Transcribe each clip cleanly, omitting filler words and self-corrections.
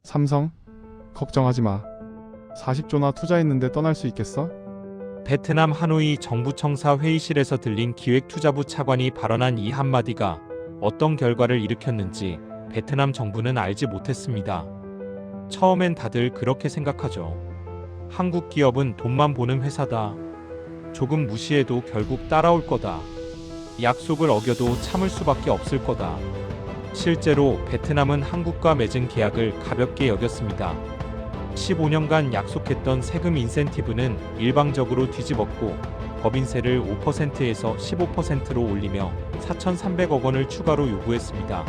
삼성? 걱정하지 마. 40조나 투자했는데 떠날 수 있겠어? 베트남 하노이 정부청사 회의실에서 들린 기획투자부 차관이 발언한 이 한마디가 어떤 결과를 일으켰는지 베트남 정부는 알지 못했습니다. 처음엔 다들 그렇게 생각하죠. 한국 기업은 돈만 보는 회사다. 조금 무시해도 결국 따라올 거다. 약속을 어겨도 참을 수밖에 없을 거다. 실제로 베트남은 한국과 맺은 계약을 가볍게 여겼습니다. 15년간 약속했던 세금 인센티브는 일방적으로 뒤집었고 법인세를 5%에서 15%로 올리며 4,300억 원을 추가로 요구했습니다.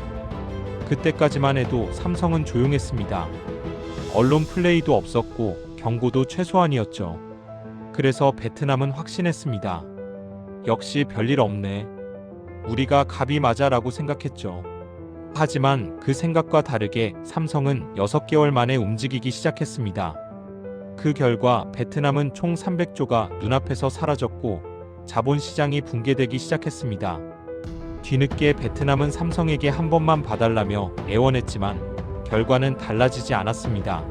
그때까지만 해도 삼성은 조용했습니다. 언론 플레이도 없었고 경고도 최소한이었죠. 그래서 베트남은 확신했습니다. 역시 별일 없네. 우리가 갑이 맞아라고 생각했죠. 하지만 그 생각과 다르게 삼성은 6개월 만에 움직이기 시작했습니다. 그 결과 베트남은 총 300조가 눈앞에서 사라졌고 자본시장이 붕괴되기 시작했습니다. 뒤늦게 베트남은 삼성에게 한 번만 봐달라며 애원했지만 결과는 달라지지 않았습니다.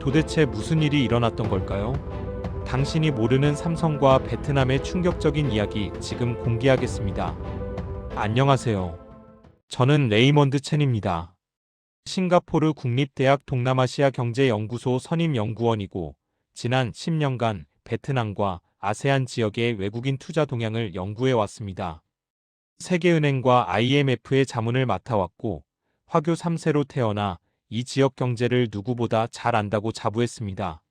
도대체 무슨 일이 일어났던 걸까요? 당신이 모르는 삼성과 베트남의 충격적인 이야기 지금 공개하겠습니다. 안녕하세요. 저는 레이먼드 첸입니다. 싱가포르 국립대학 동남아시아 경제연구소 선임연구원이고 지난 10년간 베트남과 아세안 지역의 외국인 투자 동향을 연구해 왔습니다. 세계은행과 IMF의 자문을 맡아왔고 화교 3세로 태어나 이 지역 경제를 누구보다 잘 안다고 자부했습니다.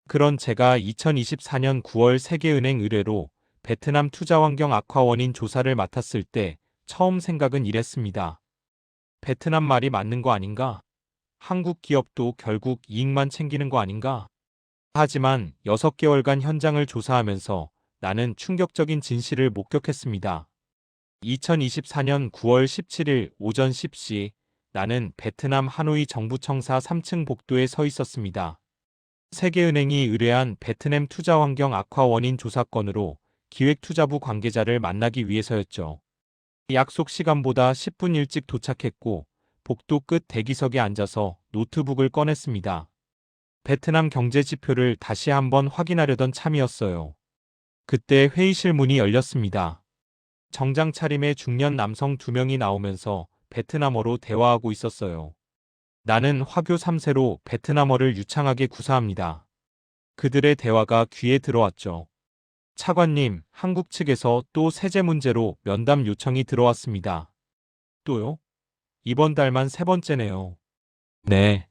그런 제가 2024년 9월 세계은행 의뢰로 베트남 투자환경 악화 원인 조사를 맡았을 때 처음 생각은 이랬습니다. 베트남 말이 맞는 거 아닌가? 한국 기업도 결국 이익만 챙기는 거 아닌가? 하지만 6개월간 현장을 조사하면서 나는 충격적인 진실을 목격했습니다. 2024년 9월 17일 오전 10시 나는 베트남 하노이 정부청사 3층 복도에 서 있었습니다. 세계은행이 의뢰한 베트남 투자환경 악화 원인 조사 건으로 기획투자부 관계자를 만나기 위해서였죠. 약속 시간보다 10분 일찍 도착했고 복도 끝 대기석에 앉아서 노트북을 꺼냈습니다. 베트남 경제 지표를 다시 한번 확인하려던 참이었어요. 그때 회의실 문이 열렸습니다. 정장 차림의 중년 남성 2명이 나오면서 베트남어로 대화하고 있었어요. 나는 화교 3세로 베트남어를 유창하게 구사합니다. 그들의 대화가 귀에 들어왔죠. 차관님, 한국 측에서 또 세제 문제로 면담 요청이 들어왔습니다. 또요? 이번 달만 3번째네요. 네.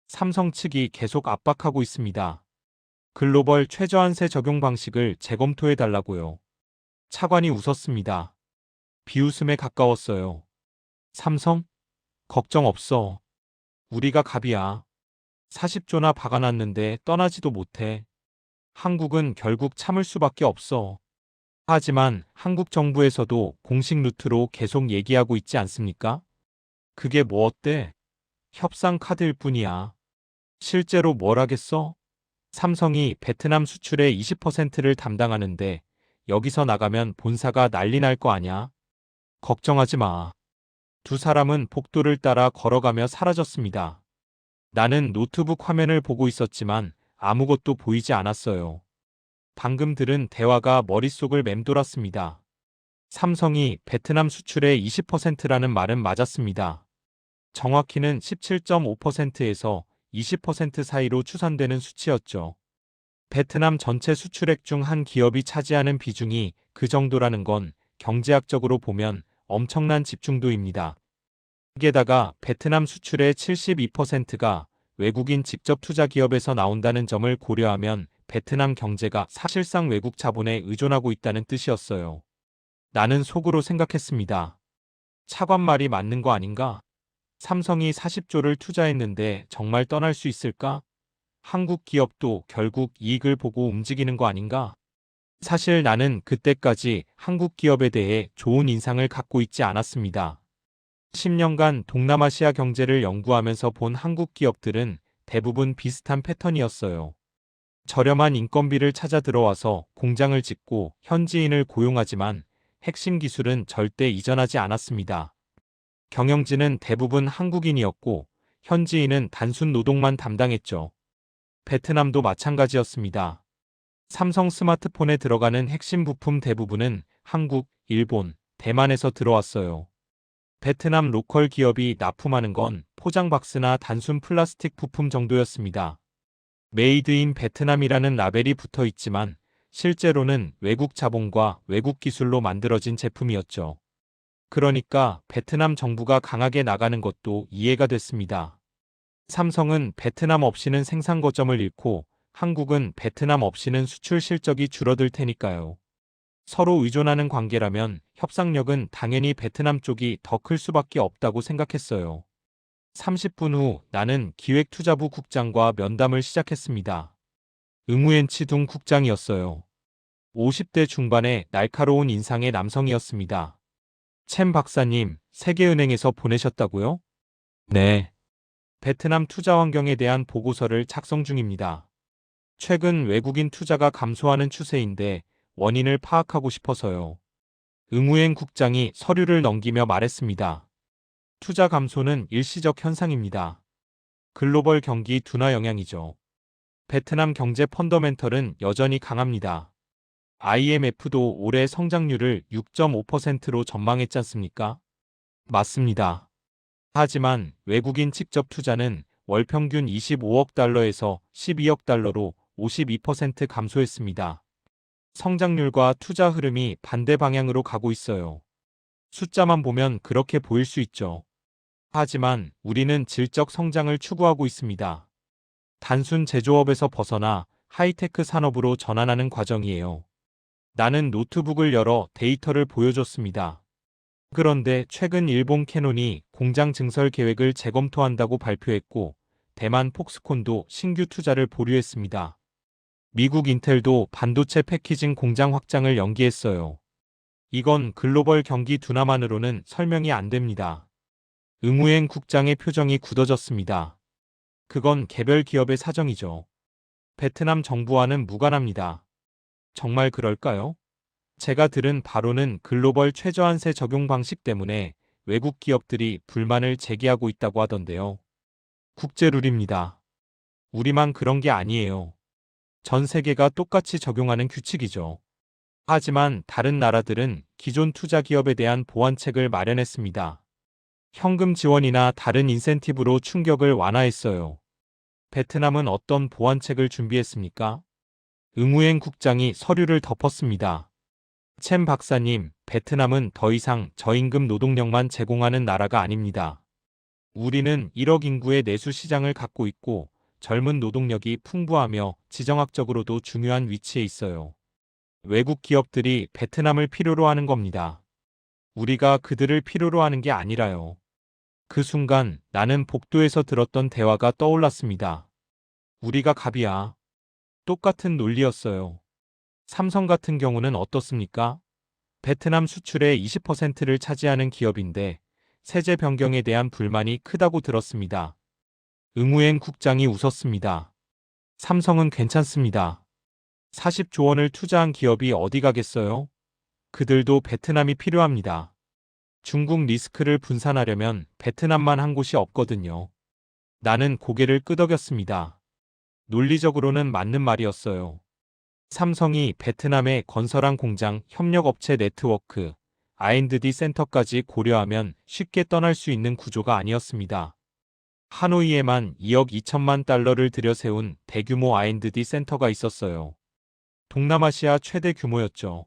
삼성 측이 계속 압박하고 있습니다. 글로벌 최저한세 적용 방식을 재검토해 달라고요. 차관이 웃었습니다. 비웃음에 가까웠어요. 삼성? 걱정 없어. 우리가 갑이야. 40조나 박아놨는데 떠나지도 못해. 한국은 결국 참을 수밖에 없어. 하지만 한국 정부에서도 공식 루트로 계속 얘기하고 있지 않습니까? 그게 뭐 어때? 협상 카드일 뿐이야. 실제로 뭘 하겠어? 삼성이 베트남 수출의 20%를 담당하는데 여기서 나가면 본사가 난리 날 거 아냐? 걱정하지 마. 두 사람은 복도를 따라 걸어가며 사라졌습니다. 나는 노트북 화면을 보고 있었지만 아무것도 보이지 않았어요. 방금 들은 대화가 머릿속을 맴돌았습니다. 삼성이 베트남 수출의 20%라는 말은 맞았습니다. 정확히는 17.5%에서 20% 사이로 추산되는 수치였죠. 베트남 전체 수출액 중 한 기업이 차지하는 비중이 그 정도라는 건 경제학적으로 보면 엄청난 집중도입니다. 게다가 베트남 수출의 72%가 외국인 직접 투자 기업에서 나온다는 점을 고려하면 베트남 경제가 사실상 외국 자본에 의존하고 있다는 뜻이었어요. 나는 속으로 생각했습니다. 차관 말이 맞는 거 아닌가? 삼성이 40조를 투자했는데 정말 떠날 수 있을까? 한국 기업도 결국 이익을 보고 움직이는 거 아닌가? 사실 나는 그때까지 한국 기업에 대해 좋은 인상을 갖고 있지 않았습니다. 10년간 동남아시아 경제를 연구하면서 본 한국 기업들은 대부분 비슷한 패턴이었어요. 저렴한 인건비를 찾아 들어와서 공장을 짓고 현지인을 고용하지만 핵심 기술은 절대 이전하지 않았습니다. 경영진은 대부분 한국인이었고 현지인은 단순 노동만 담당했죠. 베트남도 마찬가지였습니다. 삼성 스마트폰에 들어가는 핵심 부품 대부분은 한국, 일본, 대만에서 들어왔어요. 베트남 로컬 기업이 납품하는 건 포장 박스나 단순 플라스틱 부품 정도였습니다. 메이드 인 베트남이라는 라벨이 붙어 있지만 실제로는 외국 자본과 외국 기술로 만들어진 제품이었죠. 그러니까 베트남 정부가 강하게 나가는 것도 이해가 됐습니다. 삼성은 베트남 없이는 생산 거점을 잃고 한국은 베트남 없이는 수출 실적이 줄어들 테니까요. 서로 의존하는 관계라면 협상력은 당연히 베트남 쪽이 더 클 수밖에 없다고 생각했어요. 30분 후 나는 기획투자부 국장과 면담을 시작했습니다. 응우엔 치둥 국장이었어요. 50대 중반의 날카로운 인상의 남성이었습니다. 챔 박사님, 세계은행에서 보내셨다고요? 네. 베트남 투자 환경에 대한 보고서를 작성 중입니다. 최근 외국인 투자가 감소하는 추세인데 원인을 파악하고 싶어서요. 응우엔 국장이 서류를 넘기며 말했습니다. 투자 감소는 일시적 현상입니다. 글로벌 경기 둔화 영향이죠. 베트남 경제 펀더멘털은 여전히 강합니다. IMF도 올해 성장률을 6.5%로 전망했지 않습니까? 맞습니다. 하지만 외국인 직접 투자는 월 평균 25억 달러에서 12억 달러로 52% 감소했습니다. 성장률과 투자 흐름이 반대 방향으로 가고 있어요. 숫자만 보면 그렇게 보일 수 있죠. 하지만 우리는 질적 성장을 추구하고 있습니다. 단순 제조업에서 벗어나 하이테크 산업으로 전환하는 과정이에요. 나는 노트북을 열어 데이터를 보여줬습니다. 그런데 최근 일본 캐논이 공장 증설 계획을 재검토한다고 발표했고 대만 폭스콘도 신규 투자를 보류했습니다. 미국 인텔도 반도체 패키징 공장 확장을 연기했어요. 이건 글로벌 경기 둔화만으로는 설명이 안 됩니다. 응우엔 국장의 표정이 굳어졌습니다. 그건 개별 기업의 사정이죠. 베트남 정부와는 무관합니다. 정말 그럴까요? 제가 들은 바로는 글로벌 최저한세 적용 방식 때문에 외국 기업들이 불만을 제기하고 있다고 하던데요. 국제룰입니다. 우리만 그런 게 아니에요. 전 세계가 똑같이 적용하는 규칙이죠. 하지만 다른 나라들은 기존 투자 기업에 대한 보완책을 마련했습니다. 현금 지원이나 다른 인센티브로 충격을 완화했어요. 베트남은 어떤 보완책을 준비했습니까? 응우엔 국장이 서류를 덮었습니다. 챔 박사님, 베트남은 더 이상 저임금 노동력만 제공하는 나라가 아닙니다. 우리는 1억 인구의 내수 시장을 갖고 있고 젊은 노동력이 풍부하며 지정학적으로도 중요한 위치에 있어요. 외국 기업들이 베트남을 필요로 하는 겁니다. 우리가 그들을 필요로 하는 게 아니라요. 그 순간 나는 복도에서 들었던 대화가 떠올랐습니다. 우리가 갑이야. 똑같은 논리였어요. 삼성 같은 경우는 어떻습니까? 베트남 수출의 20%를 차지하는 기업인데 세제 변경에 대한 불만이 크다고 들었습니다. 응우엔 국장이 웃었습니다. 삼성은 괜찮습니다. 40조 원을 투자한 기업이 어디 가겠어요? 그들도 베트남이 필요합니다. 중국 리스크를 분산하려면 베트남만 한 곳이 없거든요. 나는 고개를 끄덕였습니다. 논리적으로는 맞는 말이었어요. 삼성이 베트남에 건설한 공장, 협력업체 네트워크, R&D 센터까지 고려하면 쉽게 떠날 수 있는 구조가 아니었습니다. 하노이에만 2억 2천만 달러를 들여 세운 대규모 R&D 센터가 있었어요. 동남아시아 최대 규모였죠.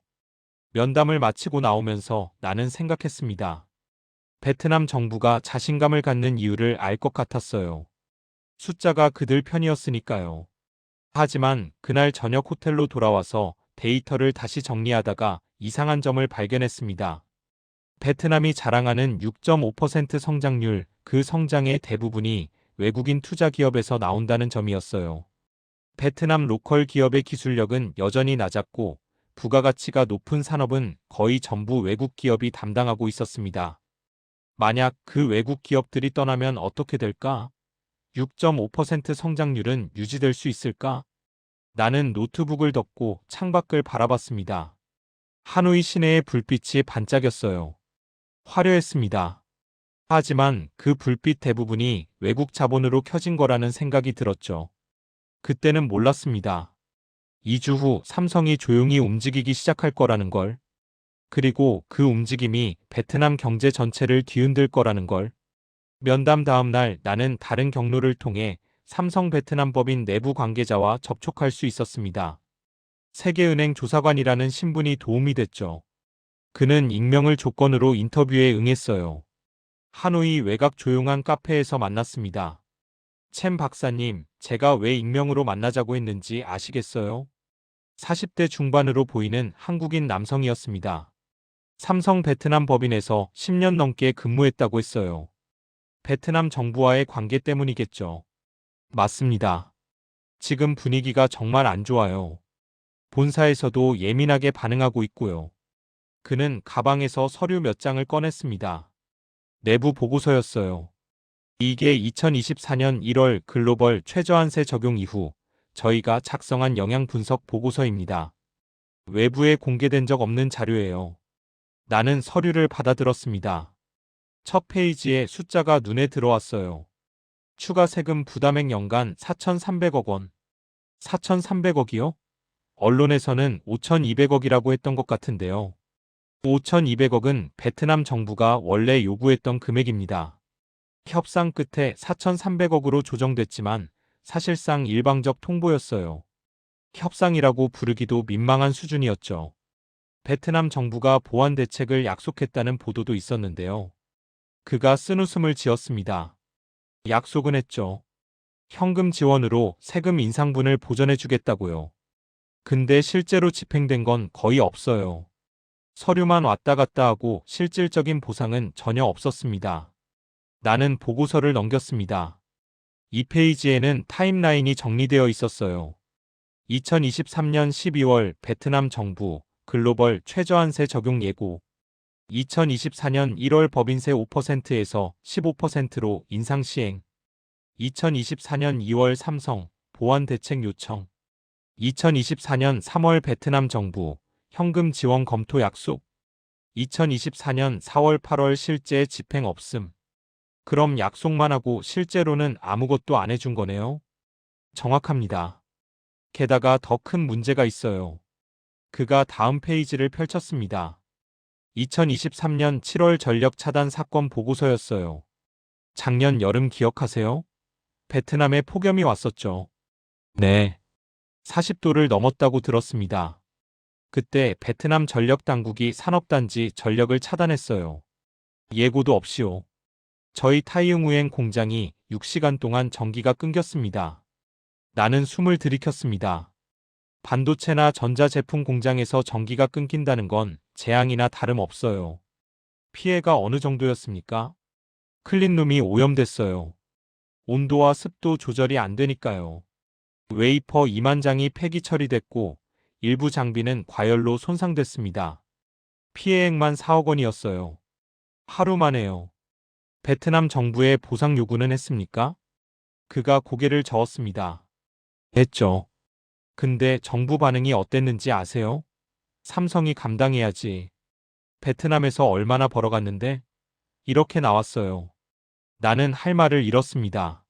면담을 마치고 나오면서 나는 생각했습니다. 베트남 정부가 자신감을 갖는 이유를 알 것 같았어요. 숫자가 그들 편이었으니까요. 하지만 그날 저녁 호텔로 돌아와서 데이터를 다시 정리하다가 이상한 점을 발견했습니다. 베트남이 자랑하는 6.5% 성장률, 그 성장의 대부분이 외국인 투자 기업에서 나온다는 점이었어요. 베트남 로컬 기업의 기술력은 여전히 낮았고 부가가치가 높은 산업은 거의 전부 외국 기업이 담당하고 있었습니다. 만약 그 외국 기업들이 떠나면 어떻게 될까? 6.5% 성장률은 유지될 수 있을까? 나는 노트북을 덮고 창밖을 바라봤습니다. 하노이 시내의 불빛이 반짝였어요. 화려했습니다. 하지만 그 불빛 대부분이 외국 자본으로 켜진 거라는 생각이 들었죠. 그때는 몰랐습니다. 2주 후 삼성이 조용히 움직이기 시작할 거라는 걸. 그리고 그 움직임이 베트남 경제 전체를 뒤흔들 거라는 걸. 면담 다음 날 나는 다른 경로를 통해 삼성 베트남 법인 내부 관계자와 접촉할 수 있었습니다. 세계은행 조사관이라는 신분이 도움이 됐죠. 그는 익명을 조건으로 인터뷰에 응했어요. 하노이 외곽 조용한 카페에서 만났습니다. 챔 박사님, 제가 왜 익명으로 만나자고 했는지 아시겠어요? 40대 중반으로 보이는 한국인 남성이었습니다. 삼성 베트남 법인에서 10년 넘게 근무했다고 했어요. 베트남 정부와의 관계 때문이겠죠. 맞습니다. 지금 분위기가 정말 안 좋아요. 본사에서도 예민하게 반응하고 있고요. 그는 가방에서 서류 몇 장을 꺼냈습니다. 내부 보고서였어요. 이게 2024년 1월 글로벌 최저한세 적용 이후 저희가 작성한 영향 분석 보고서입니다. 외부에 공개된 적 없는 자료예요. 나는 서류를 받아들었습니다. 첫 페이지에 숫자가 눈에 들어왔어요. 추가 세금 부담액 연간 4,300억 원. 4,300억이요? 언론에서는 5,200억이라고 했던 것 같은데요. 5,200억은 베트남 정부가 원래 요구했던 금액입니다. 협상 끝에 4,300억으로 조정됐지만 사실상 일방적 통보였어요. 협상이라고 부르기도 민망한 수준이었죠. 베트남 정부가 보완 대책을 약속했다는 보도도 있었는데요. 그가 쓴웃음을 지었습니다. 약속은 했죠. 현금 지원으로 세금 인상분을 보전해주겠다고요. 근데 실제로 집행된 건 거의 없어요. 서류만 왔다 갔다 하고 실질적인 보상은 전혀 없었습니다. 나는 보고서를 넘겼습니다. 이 페이지에는 타임라인이 정리되어 있었어요. 2023년 12월 베트남 정부 글로벌 최저한세 적용 예고. 2024년 1월 법인세 5%에서 15%로 인상 시행. 2024년 2월 삼성 보완 대책 요청. 2024년 3월 베트남 정부 현금 지원 검토 약속. 2024년 4월 8월 실제 집행 없음. 그럼 약속만 하고 실제로는 아무것도 안 해준 거네요? 정확합니다. 게다가 더 큰 문제가 있어요. 그가 다음 페이지를 펼쳤습니다. 2023년 7월 전력 차단 사건 보고서였어요. 작년 여름 기억하세요? 베트남에 폭염이 왔었죠. 네. 40도를 넘었다고 들었습니다. 그때 베트남 전력 당국이 산업단지 전력을 차단했어요. 예고도 없이요. 저희 타이응우엔 공장이 6시간 동안 전기가 끊겼습니다. 나는 숨을 들이켰습니다. 반도체나 전자제품 공장에서 전기가 끊긴다는 건 재앙이나 다름없어요. 피해가 어느 정도였습니까? 클린룸이 오염됐어요. 온도와 습도 조절이 안 되니까요. 웨이퍼 2만 장이 폐기 처리됐고 일부 장비는 과열로 손상됐습니다. 피해액만 4억 원이었어요. 하루 만에요. 베트남 정부에 보상 요구는 했습니까? 그가 고개를 저었습니다. 했죠. 근데 정부 반응이 어땠는지 아세요? 삼성이 감당해야지. 베트남에서 얼마나 벌어갔는데? 이렇게 나왔어요. 나는 할 말을 잃었습니다.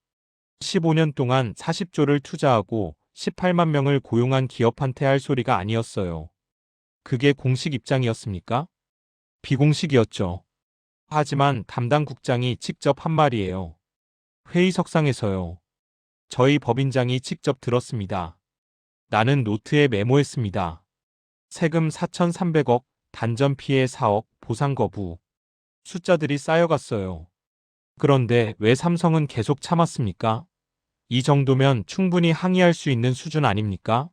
15년 동안 40조를 투자하고 18만 명을 고용한 기업한테 할 소리가 아니었어요. 그게 공식 입장이었습니까? 비공식이었죠. 하지만 담당 국장이 직접 한 말이에요. 회의석상에서요. 저희 법인장이 직접 들었습니다. 나는 노트에 메모했습니다. 세금 4,300억, 단전 피해 4억, 보상 거부. 숫자들이 쌓여갔어요. 그런데 왜 삼성은 계속 참았습니까? 이 정도면 충분히 항의할 수 있는 수준 아닙니까?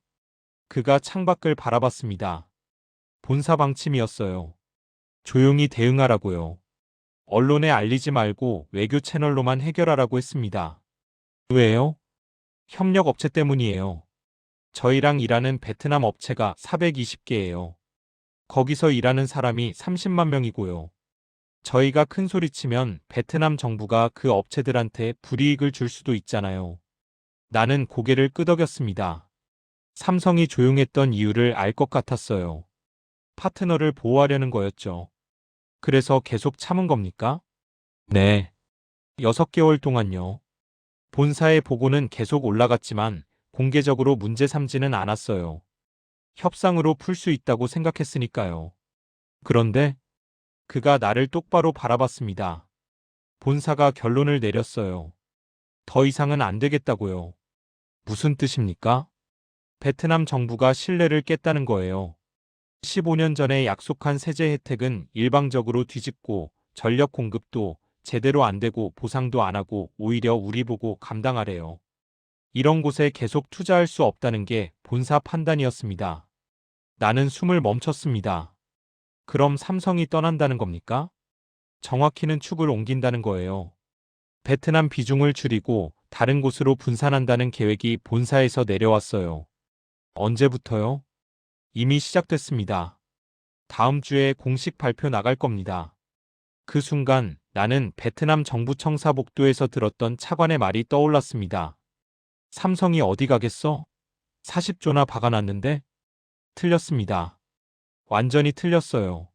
그가 창밖을 바라봤습니다. 본사 방침이었어요. 조용히 대응하라고요. 언론에 알리지 말고 외교 채널로만 해결하라고 했습니다. 왜요? 협력 업체 때문이에요. 저희랑 일하는 베트남 업체가 420개예요. 거기서 일하는 사람이 30만 명이고요. 저희가 큰 소리치면 베트남 정부가 그 업체들한테 불이익을 줄 수도 있잖아요. 나는 고개를 끄덕였습니다. 삼성이 조용했던 이유를 알 것 같았어요. 파트너를 보호하려는 거였죠. 그래서 계속 참은 겁니까? 네. 6개월 동안요. 본사의 보고는 계속 올라갔지만 공개적으로 문제 삼지는 않았어요. 협상으로 풀 수 있다고 생각했으니까요. 그런데 그가 나를 똑바로 바라봤습니다. 본사가 결론을 내렸어요. 더 이상은 안 되겠다고요. 무슨 뜻입니까? 베트남 정부가 신뢰를 깼다는 거예요. 15년 전에 약속한 세제 혜택은 일방적으로 뒤집고 전력 공급도 제대로 안 되고 보상도 안 하고 오히려 우리 보고 감당하래요. 이런 곳에 계속 투자할 수 없다는 게 본사 판단이었습니다. 나는 숨을 멈췄습니다. 그럼 삼성이 떠난다는 겁니까? 정확히는 축을 옮긴다는 거예요. 베트남 비중을 줄이고 다른 곳으로 분산한다는 계획이 본사에서 내려왔어요. 언제부터요? 이미 시작됐습니다. 다음 주에 공식 발표 나갈 겁니다. 그 순간 나는 베트남 정부 청사 복도에서 들었던 차관의 말이 떠올랐습니다. 삼성이 어디 가겠어? 40조나 박아놨는데? 틀렸습니다. 완전히 틀렸어요.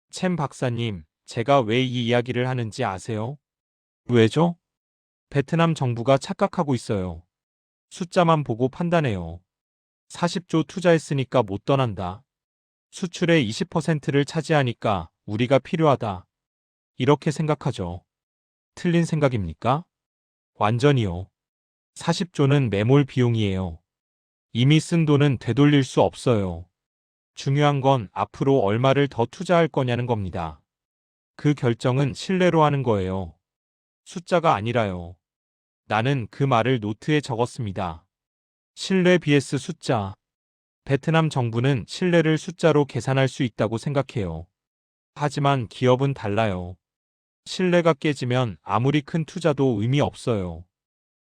챔 박사님, 제가 왜 이 이야기를 하는지 아세요? 왜죠? 베트남 정부가 착각하고 있어요. 숫자만 보고 판단해요. 40조 투자했으니까 못 떠난다. 수출의 20%를 차지하니까 우리가 필요하다. 이렇게 생각하죠. 틀린 생각입니까? 완전히요. 40조는 매몰 비용이에요. 이미 쓴 돈은 되돌릴 수 없어요. 중요한 건 앞으로 얼마를 더 투자할 거냐는 겁니다. 그 결정은 신뢰로 하는 거예요. 숫자가 아니라요. 나는 그 말을 노트에 적었습니다. 신뢰 vs 숫자. 베트남 정부는 신뢰를 숫자로 계산할 수 있다고 생각해요. 하지만 기업은 달라요. 신뢰가 깨지면 아무리 큰 투자도 의미 없어요.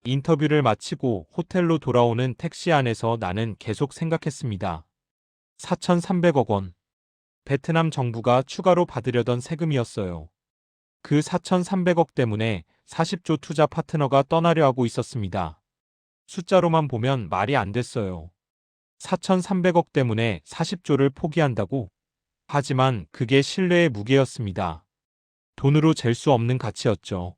인터뷰를 마치고 호텔로 돌아오는 택시 안에서 나는 계속 생각했습니다. 4,300억 원. 베트남 정부가 추가로 받으려던 세금이었어요. 그 4,300억 때문에 40조 투자 파트너가 떠나려 하고 있었습니다. 숫자로만 보면 말이 안 됐어요. 4,300억 때문에 40조를 포기한다고? 하지만 그게 신뢰의 무게였습니다. 돈으로 잴 수 없는 가치였죠.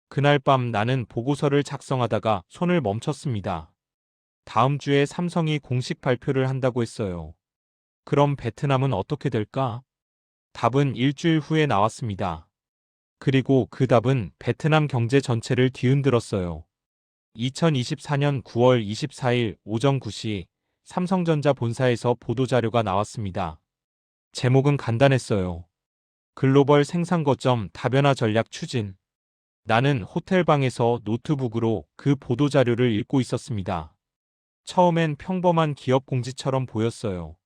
그날 밤 나는 보고서를 작성하다가 손을 멈췄습니다. 다음 주에 삼성이 공식 발표를 한다고 했어요. 그럼 베트남은 어떻게 될까? 답은 일주일 후에 나왔습니다. 그리고 그 답은 베트남 경제 전체를 뒤흔들었어요. 2024년 9월 24일 오전 9시 삼성전자 본사에서 보도자료가 나왔습니다. 제목은 간단했어요. 글로벌 생산 거점 다변화 전략 추진. 나는 호텔방에서 노트북으로 그 보도자료를 읽고 있었습니다. 처음엔 평범한 기업 공지처럼 보였어요.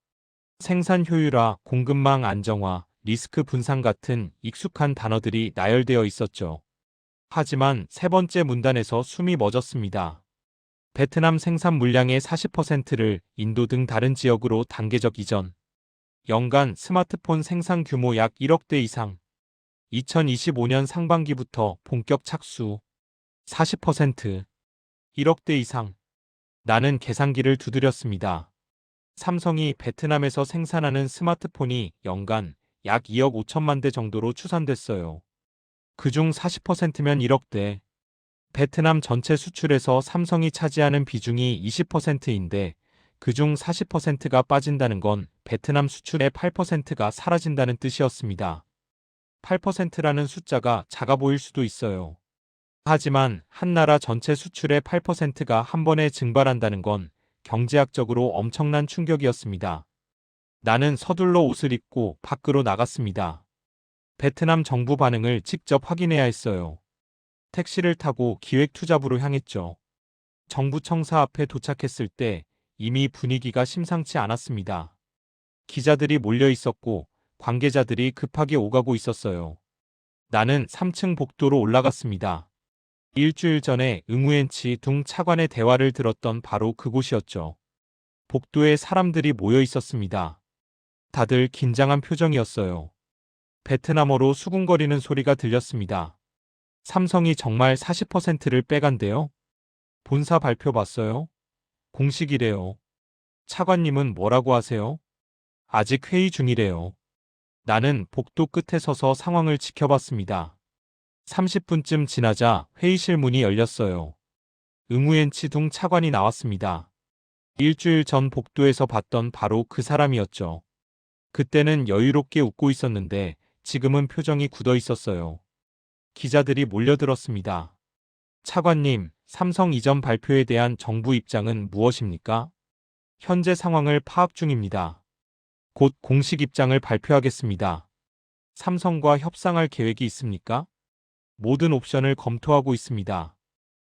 생산 효율화, 공급망 안정화, 리스크 분산 같은 익숙한 단어들이 나열되어 있었죠. 하지만 세 번째 문단에서 숨이 멎었습니다. 베트남 생산 물량의 40%를 인도 등 다른 지역으로 단계적 이전. 연간 스마트폰 생산 규모 약 1억 대 이상. 2025년 상반기부터 본격 착수. 40%. 1억 대 이상. 나는 계산기를 두드렸습니다. 삼성이 베트남에서 생산하는 스마트폰이 연간 약 2억 5천만 대 정도로 추산됐어요. 그중 40%면 1억 대. 베트남 전체 수출에서 삼성이 차지하는 비중이 20%인데 그중 40%가 빠진다는 건 베트남 수출의 8%가 사라진다는 뜻이었습니다. 8%라는 숫자가 작아 보일 수도 있어요. 하지만 한 나라 전체 수출의 8%가 한 번에 증발한다는 건 경제학적으로 엄청난 충격이었습니다. 나는 서둘러 옷을 입고 밖으로 나갔습니다. 베트남 정부 반응을 직접 확인해야 했어요. 택시를 타고 기획투자부로 향했죠. 정부 청사 앞에 도착했을 때 이미 분위기가 심상치 않았습니다. 기자들이 몰려 있었고 관계자들이 급하게 오가고 있었어요. 나는 3층 복도로 올라갔습니다. 일주일 전에 응우엔치 둥 차관의 대화를 들었던 바로 그곳이었죠. 복도에 사람들이 모여 있었습니다. 다들 긴장한 표정이었어요. 베트남어로 수군거리는 소리가 들렸습니다. 삼성이 정말 40%를 빼간대요? 본사 발표 봤어요? 공식이래요. 차관님은 뭐라고 하세요? 아직 회의 중이래요. 나는 복도 끝에 서서 상황을 지켜봤습니다. 30분쯤 지나자 회의실 문이 열렸어요. 응우엔 치둥 차관이 나왔습니다. 일주일 전 복도에서 봤던 바로 그 사람이었죠. 그때는 여유롭게 웃고 있었는데 지금은 표정이 굳어 있었어요. 기자들이 몰려들었습니다. 차관님, 삼성 이전 발표에 대한 정부 입장은 무엇입니까? 현재 상황을 파악 중입니다. 곧 공식 입장을 발표하겠습니다. 삼성과 협상할 계획이 있습니까? 모든 옵션을 검토하고 있습니다.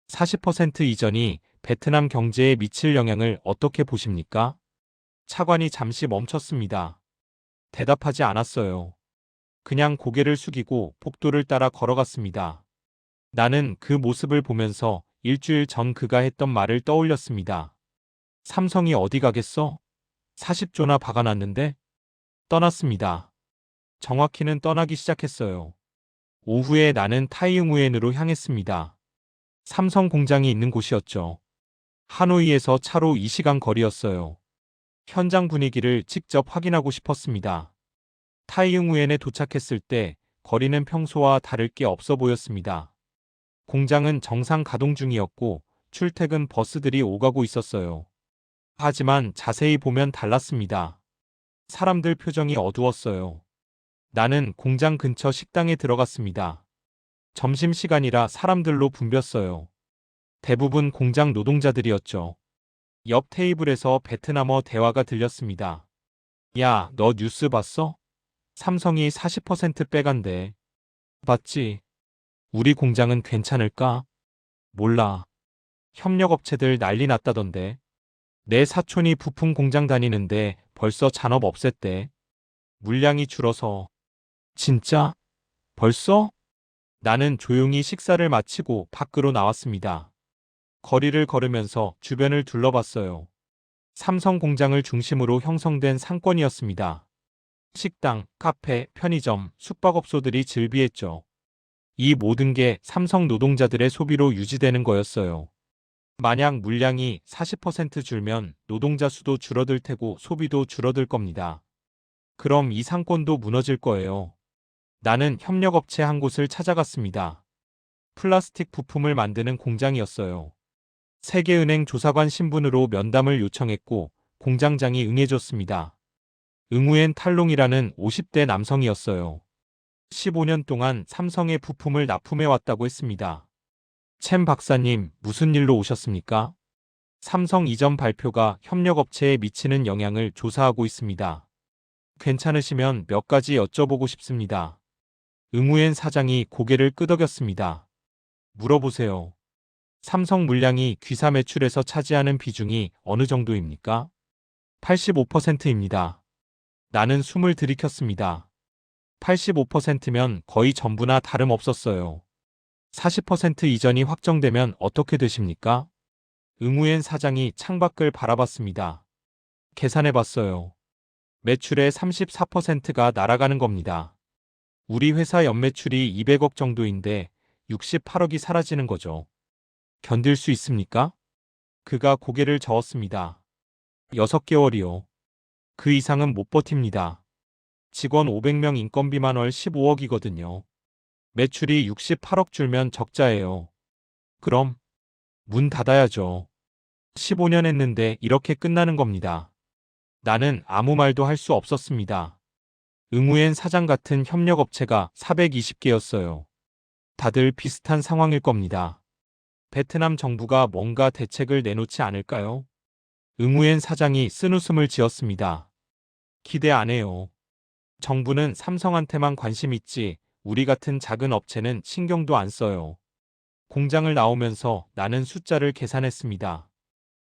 40% 이전이 베트남 경제에 미칠 영향을 어떻게 보십니까? 차관이 잠시 멈췄습니다. 대답하지 않았어요. 그냥 고개를 숙이고 복도를 따라 걸어갔습니다. 나는 그 모습을 보면서 일주일 전 그가 했던 말을 떠올렸습니다. 삼성이 어디 가겠어? 40조나 박아놨는데? 떠났습니다. 정확히는 떠나기 시작했어요. 오후에 나는 타이응우엔으로 향했습니다. 삼성 공장이 있는 곳이었죠. 하노이에서 차로 2시간 거리였어요. 현장 분위기를 직접 확인하고 싶었습니다. 타이응우엔에 도착했을 때 거리는 평소와 다를 게 없어 보였습니다. 공장은 정상 가동 중이었고 출퇴근 버스들이 오가고 있었어요. 하지만 자세히 보면 달랐습니다. 사람들 표정이 어두웠어요. 나는 공장 근처 식당에 들어갔습니다. 점심시간이라 사람들로 붐볐어요. 대부분 공장 노동자들이었죠. 옆 테이블에서 베트남어 대화가 들렸습니다. 야, 너 뉴스 봤어? 삼성이 40% 빼간대. 봤지? 우리 공장은 괜찮을까? 몰라. 협력업체들 난리 났다던데. 내 사촌이 부품 공장 다니는데 벌써 잔업 없앴대. 물량이 줄어서. 진짜? 벌써? 나는 조용히 식사를 마치고 밖으로 나왔습니다. 거리를 걸으면서 주변을 둘러봤어요. 삼성 공장을 중심으로 형성된 상권이었습니다. 식당, 카페, 편의점, 숙박업소들이 즐비했죠. 이 모든 게 삼성 노동자들의 소비로 유지되는 거였어요. 만약 물량이 40% 줄면 노동자 수도 줄어들 테고 소비도 줄어들 겁니다. 그럼 이 상권도 무너질 거예요. 나는 협력업체 한 곳을 찾아갔습니다. 플라스틱 부품을 만드는 공장이었어요. 세계은행 조사관 신분으로 면담을 요청했고 공장장이 응해줬습니다. 응우엔 탈롱이라는 50대 남성이었어요. 15년 동안 삼성의 부품을 납품해왔다고 했습니다. 챔 박사님, 무슨 일로 오셨습니까? 삼성 이전 발표가 협력업체에 미치는 영향을 조사하고 있습니다. 괜찮으시면 몇 가지 여쭤보고 싶습니다. 응우엔 사장이 고개를 끄덕였습니다. 물어보세요. 삼성 물량이 귀사 매출에서 차지하는 비중이 어느 정도입니까? 85%입니다. 나는 숨을 들이켰습니다. 85%면 거의 전부나 다름없었어요. 40% 이전이 확정되면 어떻게 되십니까? 응우엔 사장이 창밖을 바라봤습니다. 계산해봤어요. 매출의 34%가 날아가는 겁니다. 우리 회사 연매출이 200억 정도인데 68억이 사라지는 거죠. 견딜 수 있습니까? 그가 고개를 저었습니다. 6개월이요. 그 이상은 못 버팁니다. 직원 500명 인건비만 월 15억이거든요. 매출이 68억 줄면 적자예요. 그럼 문 닫아야죠. 15년 했는데 이렇게 끝나는 겁니다. 나는 아무 말도 할 수 없었습니다. 응우엔 사장 같은 협력업체가 420개였어요. 다들 비슷한 상황일 겁니다. 베트남 정부가 뭔가 대책을 내놓지 않을까요? 응우엔 사장이 쓴웃음을 지었습니다. 기대 안 해요. 정부는 삼성한테만 관심 있지 우리 같은 작은 업체는 신경도 안 써요. 공장을 나오면서 나는 숫자를 계산했습니다.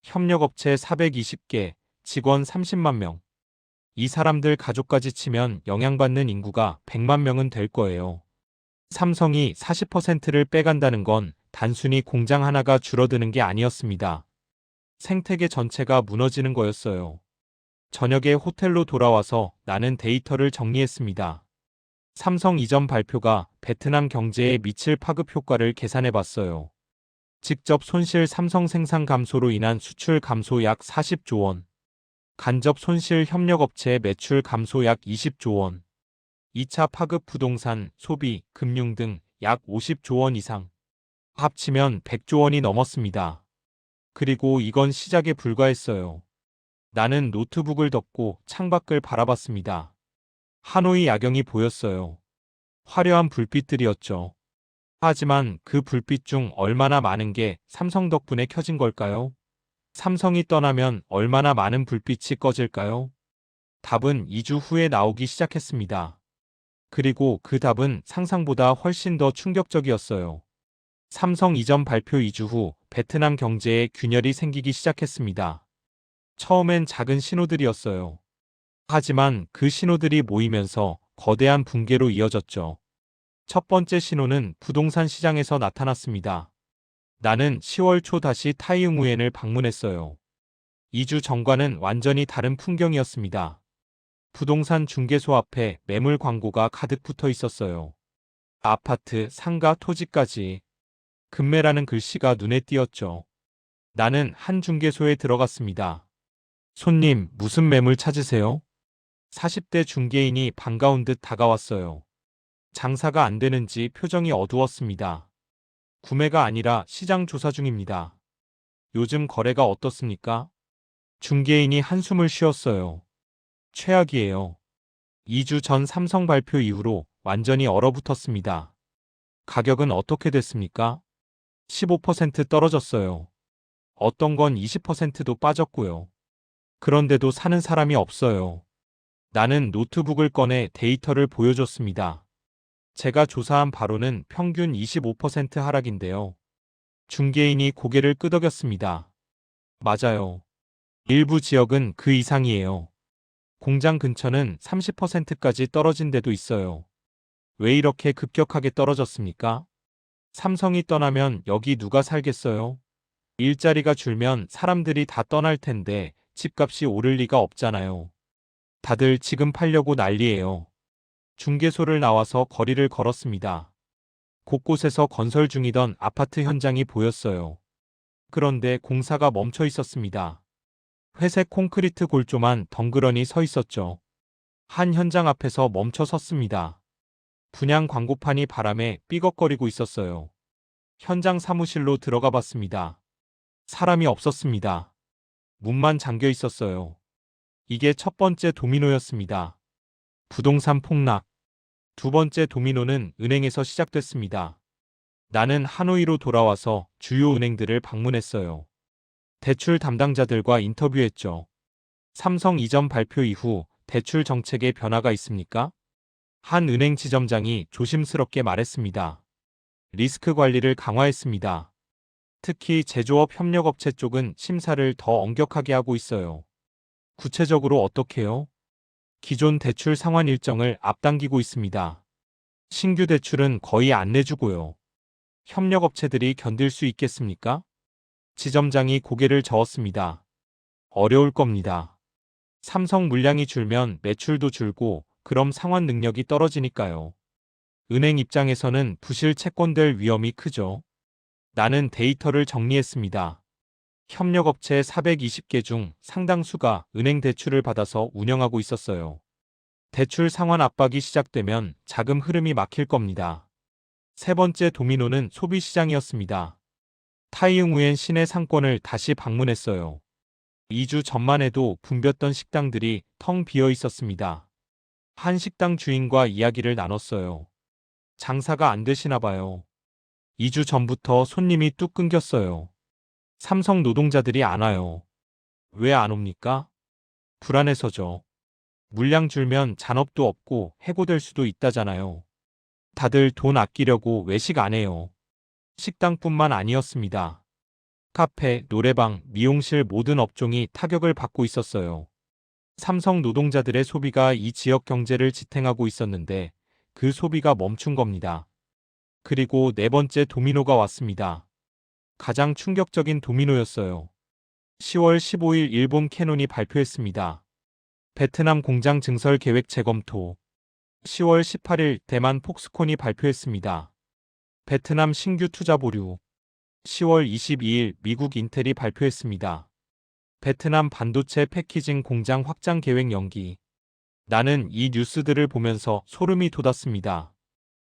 협력업체 420개, 직원 30만 명. 이 사람들 가족까지 치면 영향받는 인구가 100만 명은 될 거예요. 삼성이 40%를 빼간다는 건 단순히 공장 하나가 줄어드는 게 아니었습니다. 생태계 전체가 무너지는 거였어요. 저녁에 호텔로 돌아와서 나는 데이터를 정리했습니다. 삼성 이전 발표가 베트남 경제에 미칠 파급 효과를 계산해 봤어요. 직접 손실 삼성 생산 감소로 인한 수출 감소 약 40조 원. 간접 손실 협력업체 매출 감소 약 20조 원. 2차 파급 부동산, 소비, 금융 등 약 50조 원 이상. 합치면 100조 원이 넘었습니다. 그리고 이건 시작에 불과했어요. 나는 노트북을 덮고 창밖을 바라봤습니다. 하노이 야경이 보였어요. 화려한 불빛들이었죠. 하지만 그 불빛 중 얼마나 많은 게 삼성 덕분에 켜진 걸까요? 삼성이 떠나면 얼마나 많은 불빛이 꺼질까요? 답은 2주 후에 나오기 시작했습니다. 그리고 그 답은 상상보다 훨씬 더 충격적이었어요. 삼성 이전 발표 2주 후 베트남 경제에 균열이 생기기 시작했습니다. 처음엔 작은 신호들이었어요. 하지만 그 신호들이 모이면서 거대한 붕괴로 이어졌죠. 첫 번째 신호는 부동산 시장에서 나타났습니다. 나는 10월 초 다시 타이응우엔을 방문했어요. 2주 전과는 완전히 다른 풍경이었습니다. 부동산 중개소 앞에 매물 광고가 가득 붙어 있었어요. 아파트, 상가, 토지까지. 급매라는 글씨가 눈에 띄었죠. 나는 한 중개소에 들어갔습니다. 손님, 무슨 매물 찾으세요? 40대 중개인이 반가운 듯 다가왔어요. 장사가 안 되는지 표정이 어두웠습니다. 구매가 아니라 시장 조사 중입니다. 요즘 거래가 어떻습니까? 중개인이 한숨을 쉬었어요. 최악이에요. 2주 전 삼성 발표 이후로 완전히 얼어붙었습니다. 가격은 어떻게 됐습니까? 15% 떨어졌어요. 어떤 건 20%도 빠졌고요. 그런데도 사는 사람이 없어요. 나는 노트북을 꺼내 데이터를 보여줬습니다. 제가 조사한 바로는 평균 25% 하락인데요. 중개인이 고개를 끄덕였습니다. 맞아요. 일부 지역은 그 이상이에요. 공장 근처는 30%까지 떨어진 데도 있어요. 왜 이렇게 급격하게 떨어졌습니까? 삼성이 떠나면 여기 누가 살겠어요? 일자리가 줄면 사람들이 다 떠날 텐데 집값이 오를 리가 없잖아요. 다들 지금 팔려고 난리예요. 중개소를 나와서 거리를 걸었습니다. 곳곳에서 건설 중이던 아파트 현장이 보였어요. 그런데 공사가 멈춰 있었습니다. 회색 콘크리트 골조만 덩그러니 서 있었죠. 한 현장 앞에서 멈춰 섰습니다. 분양 광고판이 바람에 삐걱거리고 있었어요. 현장 사무실로 들어가 봤습니다. 사람이 없었습니다. 문만 잠겨 있었어요. 이게 첫 번째 도미노였습니다. 부동산 폭락. 두 번째 도미노는 은행에서 시작됐습니다. 나는 하노이로 돌아와서 주요 은행들을 방문했어요. 대출 담당자들과 인터뷰했죠. 삼성 이전 발표 이후 대출 정책에 변화가 있습니까? 한 은행 지점장이 조심스럽게 말했습니다. 리스크 관리를 강화했습니다. 특히 제조업 협력업체 쪽은 심사를 더 엄격하게 하고 있어요. 구체적으로 어떻게요? 기존 대출 상환 일정을 앞당기고 있습니다. 신규 대출은 거의 안 내주고요. 협력업체들이 견딜 수 있겠습니까? 지점장이 고개를 저었습니다. 어려울 겁니다. 삼성 물량이 줄면 매출도 줄고 그럼 상환 능력이 떨어지니까요. 은행 입장에서는 부실 채권될 위험이 크죠. 나는 데이터를 정리했습니다. 협력업체 420개 중 상당수가 은행 대출을 받아서 운영하고 있었어요. 대출 상환 압박이 시작되면 자금 흐름이 막힐 겁니다. 세 번째 도미노는 소비시장이었습니다. 타이응우엔 시내 상권을 다시 방문했어요. 2주 전만 해도 붐볐던 식당들이 텅 비어 있었습니다. 한 식당 주인과 이야기를 나눴어요. 장사가 안 되시나 봐요. 2주 전부터 손님이 뚝 끊겼어요. 삼성 노동자들이 안 와요. 왜 안 옵니까? 불안해서죠. 물량 줄면 잔업도 없고 해고될 수도 있다잖아요. 다들 돈 아끼려고 외식 안 해요. 식당뿐만 아니었습니다. 카페, 노래방, 미용실 모든 업종이 타격을 받고 있었어요. 삼성 노동자들의 소비가 이 지역 경제를 지탱하고 있었는데 그 소비가 멈춘 겁니다. 그리고 네 번째 도미노가 왔습니다. 가장 충격적인 도미노였어요. 10월 15일 일본 캐논이 발표했습니다. 베트남 공장 증설 계획 재검토. 10월 18일 대만 폭스콘이 발표했습니다. 베트남 신규 투자 보류. 10월 22일 미국 인텔이 발표했습니다. 베트남 반도체 패키징 공장 확장 계획 연기. 나는 이 뉴스들을 보면서 소름이 돋았습니다.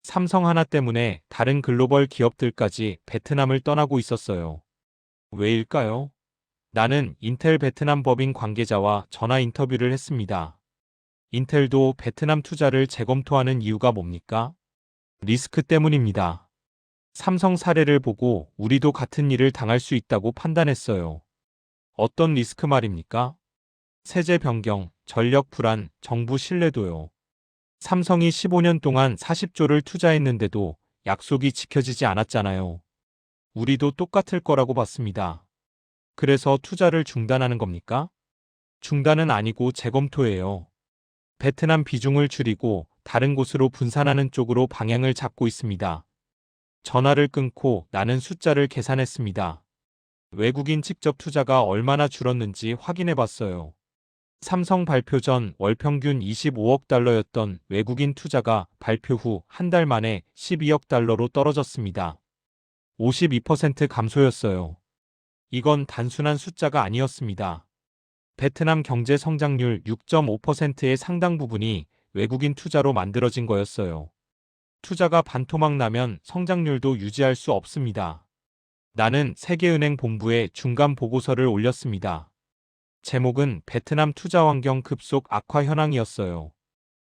삼성 하나 때문에 다른 글로벌 기업들까지 베트남을 떠나고 있었어요. 왜일까요? 나는 인텔 베트남 법인 관계자와 전화 인터뷰를 했습니다. 인텔도 베트남 투자를 재검토하는 이유가 뭡니까? 리스크 때문입니다. 삼성 사례를 보고 우리도 같은 일을 당할 수 있다고 판단했어요. 어떤 리스크 말입니까? 세제 변경, 전력 불안, 정부 신뢰도요. 삼성이 15년 동안 40조를 투자했는데도 약속이 지켜지지 않았잖아요. 우리도 똑같을 거라고 봤습니다. 그래서 투자를 중단하는 겁니까? 중단은 아니고 재검토예요. 베트남 비중을 줄이고 다른 곳으로 분산하는 쪽으로 방향을 잡고 있습니다. 전화를 끊고 나는 숫자를 계산했습니다. 외국인 직접 투자가 얼마나 줄었는지 확인해 봤어요. 삼성 발표 전 월 평균 25억 달러였던 외국인 투자가 발표 후 한 달 만에 12억 달러로 떨어졌습니다. 52% 감소였어요. 이건 단순한 숫자가 아니었습니다. 베트남 경제 성장률 6.5%의 상당 부분이 외국인 투자로 만들어진 거였어요. 투자가 반토막 나면 성장률도 유지할 수 없습니다. 나는 세계은행 본부에 중간 보고서를 올렸습니다. 제목은 베트남 투자 환경 급속 악화 현황이었어요.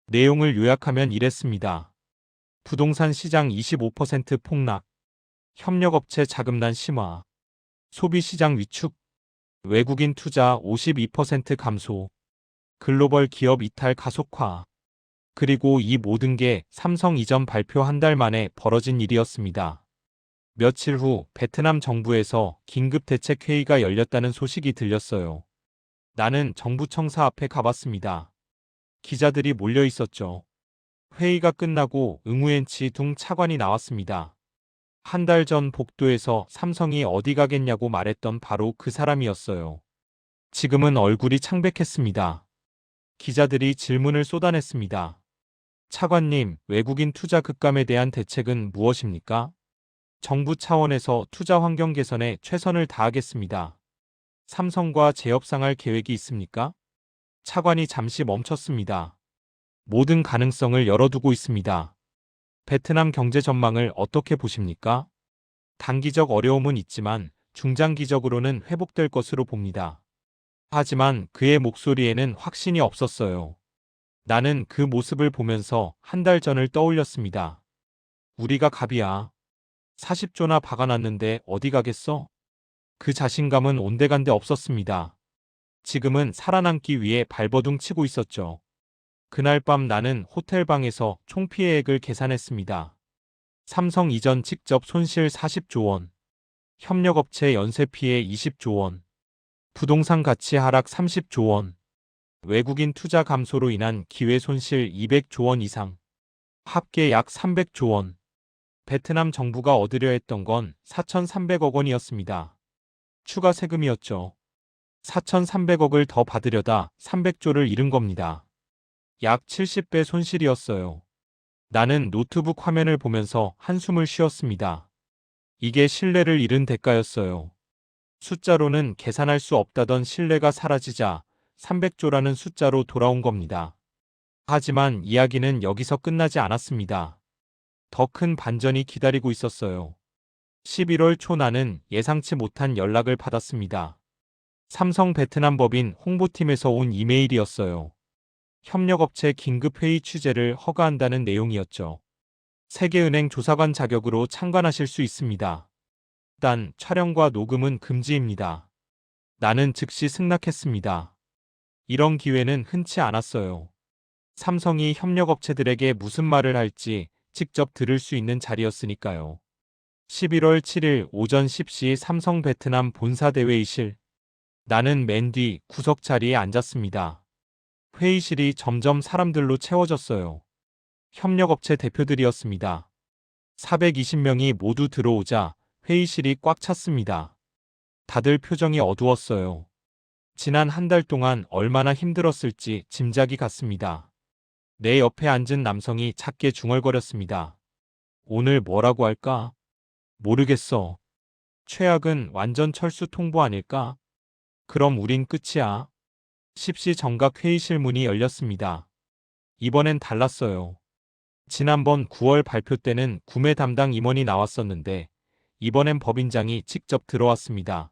내용을 요약하면 이랬습니다. 부동산 시장 25% 폭락, 협력업체 자금난 심화, 소비시장 위축, 외국인 투자 52% 감소, 글로벌 기업 이탈 가속화. 그리고 이 모든 게 삼성 이전 발표 한 달 만에 벌어진 일이었습니다. 며칠 후 베트남 정부에서 긴급 대책 회의가 열렸다는 소식이 들렸어요. 나는 정부 청사 앞에 가봤습니다. 기자들이 몰려 있었죠. 회의가 끝나고 응우엔치 둥 차관이 나왔습니다. 한 달 전 복도에서 삼성이 어디 가겠냐고 말했던 바로 그 사람이었어요. 지금은 얼굴이 창백했습니다. 기자들이 질문을 쏟아냈습니다. 차관님, 외국인 투자 급감에 대한 대책은 무엇입니까? 정부 차원에서 투자 환경 개선에 최선을 다하겠습니다. 삼성과 재협상할 계획이 있습니까? 차관이 잠시 멈췄습니다. 모든 가능성을 열어두고 있습니다. 베트남 경제 전망을 어떻게 보십니까? 단기적 어려움은 있지만 중장기적으로는 회복될 것으로 봅니다. 하지만 그의 목소리에는 확신이 없었어요. 나는 그 모습을 보면서 한 달 전을 떠올렸습니다. 우리가 갑이야. 40조나 박아놨는데 어디 가겠어? 그 자신감은 온데간데 없었습니다. 지금은 살아남기 위해 발버둥 치고 있었죠. 그날 밤 나는 호텔 방에서 총피해액을 계산했습니다. 삼성 이전 직접 손실 40조 원, 협력업체 연쇄 피해 20조 원, 부동산 가치 하락 30조 원, 외국인 투자 감소로 인한 기회 손실 200조 원 이상, 합계 약 300조 원. 베트남 정부가 얻으려 했던 건 4,300억 원이었습니다. 추가 세금이었죠. 4,300억을 더 받으려다 300조를 잃은 겁니다. 약 70배 손실이었어요. 나는 노트북 화면을 보면서 한숨을 쉬었습니다. 이게 신뢰를 잃은 대가였어요. 숫자로는 계산할 수 없다던 신뢰가 사라지자 300조라는 숫자로 돌아온 겁니다. 하지만 이야기는 여기서 끝나지 않았습니다. 더 큰 반전이 기다리고 있었어요. 11월 초 나는 예상치 못한 연락을 받았습니다. 삼성 베트남 법인 홍보팀에서 온 이메일이었어요. 협력업체 긴급회의 취재를 허가한다는 내용이었죠. 세계은행 조사관 자격으로 참관하실 수 있습니다. 단 촬영과 녹음은 금지입니다. 나는 즉시 승낙했습니다. 이런 기회는 흔치 않았어요. 삼성이 협력업체들에게 무슨 말을 할지 직접 들을 수 있는 자리였으니까요. 11월 7일 오전 10시 삼성 베트남 본사 대회의실. 나는 맨 뒤 구석 자리에 앉았습니다. 회의실이 점점 사람들로 채워졌어요. 협력업체 대표들이었습니다. 420명이 모두 들어오자 회의실이 꽉 찼습니다. 다들 표정이 어두웠어요. 지난 한 달 동안 얼마나 힘들었을지 짐작이 갔습니다. 내 옆에 앉은 남성이 작게 중얼거렸습니다. 오늘 뭐라고 할까? 모르겠어. 최악은 완전 철수 통보 아닐까? 그럼 우린 끝이야. 10시 정각 회의실 문이 열렸습니다. 이번엔 달랐어요. 지난번 9월 발표 때는 구매 담당 임원이 나왔었는데 이번엔 법인장이 직접 들어왔습니다.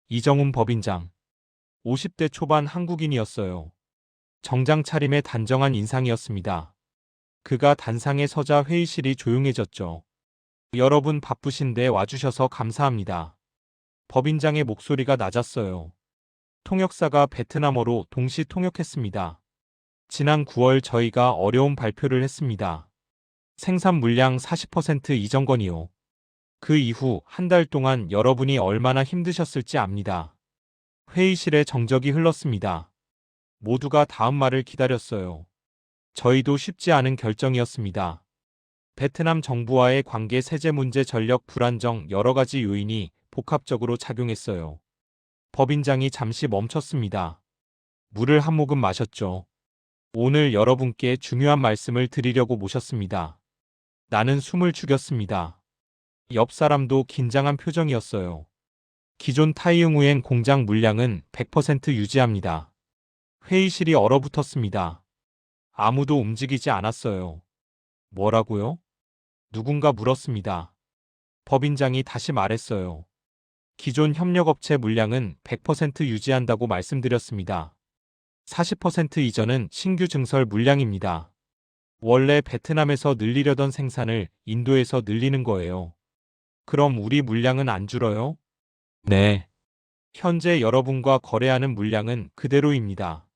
이정훈 법인장. 50대 초반 한국인이었어요. 정장 차림에 단정한 인상이었습니다. 그가 단상에 서자 회의실이 조용해졌죠. 여러분 바쁘신데 와주셔서 감사합니다. 법인장의 목소리가 낮았어요. 통역사가 베트남어로 동시 통역했습니다. 지난 9월 저희가 어려운 발표를 했습니다. 생산 물량 40% 이전건이요. 그 이후 한 달 동안 여러분이 얼마나 힘드셨을지 압니다. 회의실에 정적이 흘렀습니다. 모두가 다음 말을 기다렸어요. 저희도 쉽지 않은 결정이었습니다. 베트남 정부와의 관계, 세제 문제, 전력 불안정, 여러 가지 요인이 복합적으로 작용했어요. 법인장이 잠시 멈췄습니다. 물을 한 모금 마셨죠. 오늘 여러분께 중요한 말씀을 드리려고 모셨습니다. 나는 숨을 죽였습니다. 옆 사람도 긴장한 표정이었어요. 기존 타이응우엔 공장 물량은 100% 유지합니다. 회의실이 얼어붙었습니다. 아무도 움직이지 않았어요. 뭐라고요? 누군가 물었습니다. 법인장이 다시 말했어요. 기존 협력업체 물량은 100% 유지한다고 말씀드렸습니다. 40% 이전은 신규 증설 물량입니다. 원래 베트남에서 늘리려던 생산을 인도에서 늘리는 거예요. 그럼 우리 물량은 안 줄어요? 네. 현재 여러분과 거래하는 물량은 그대로입니다.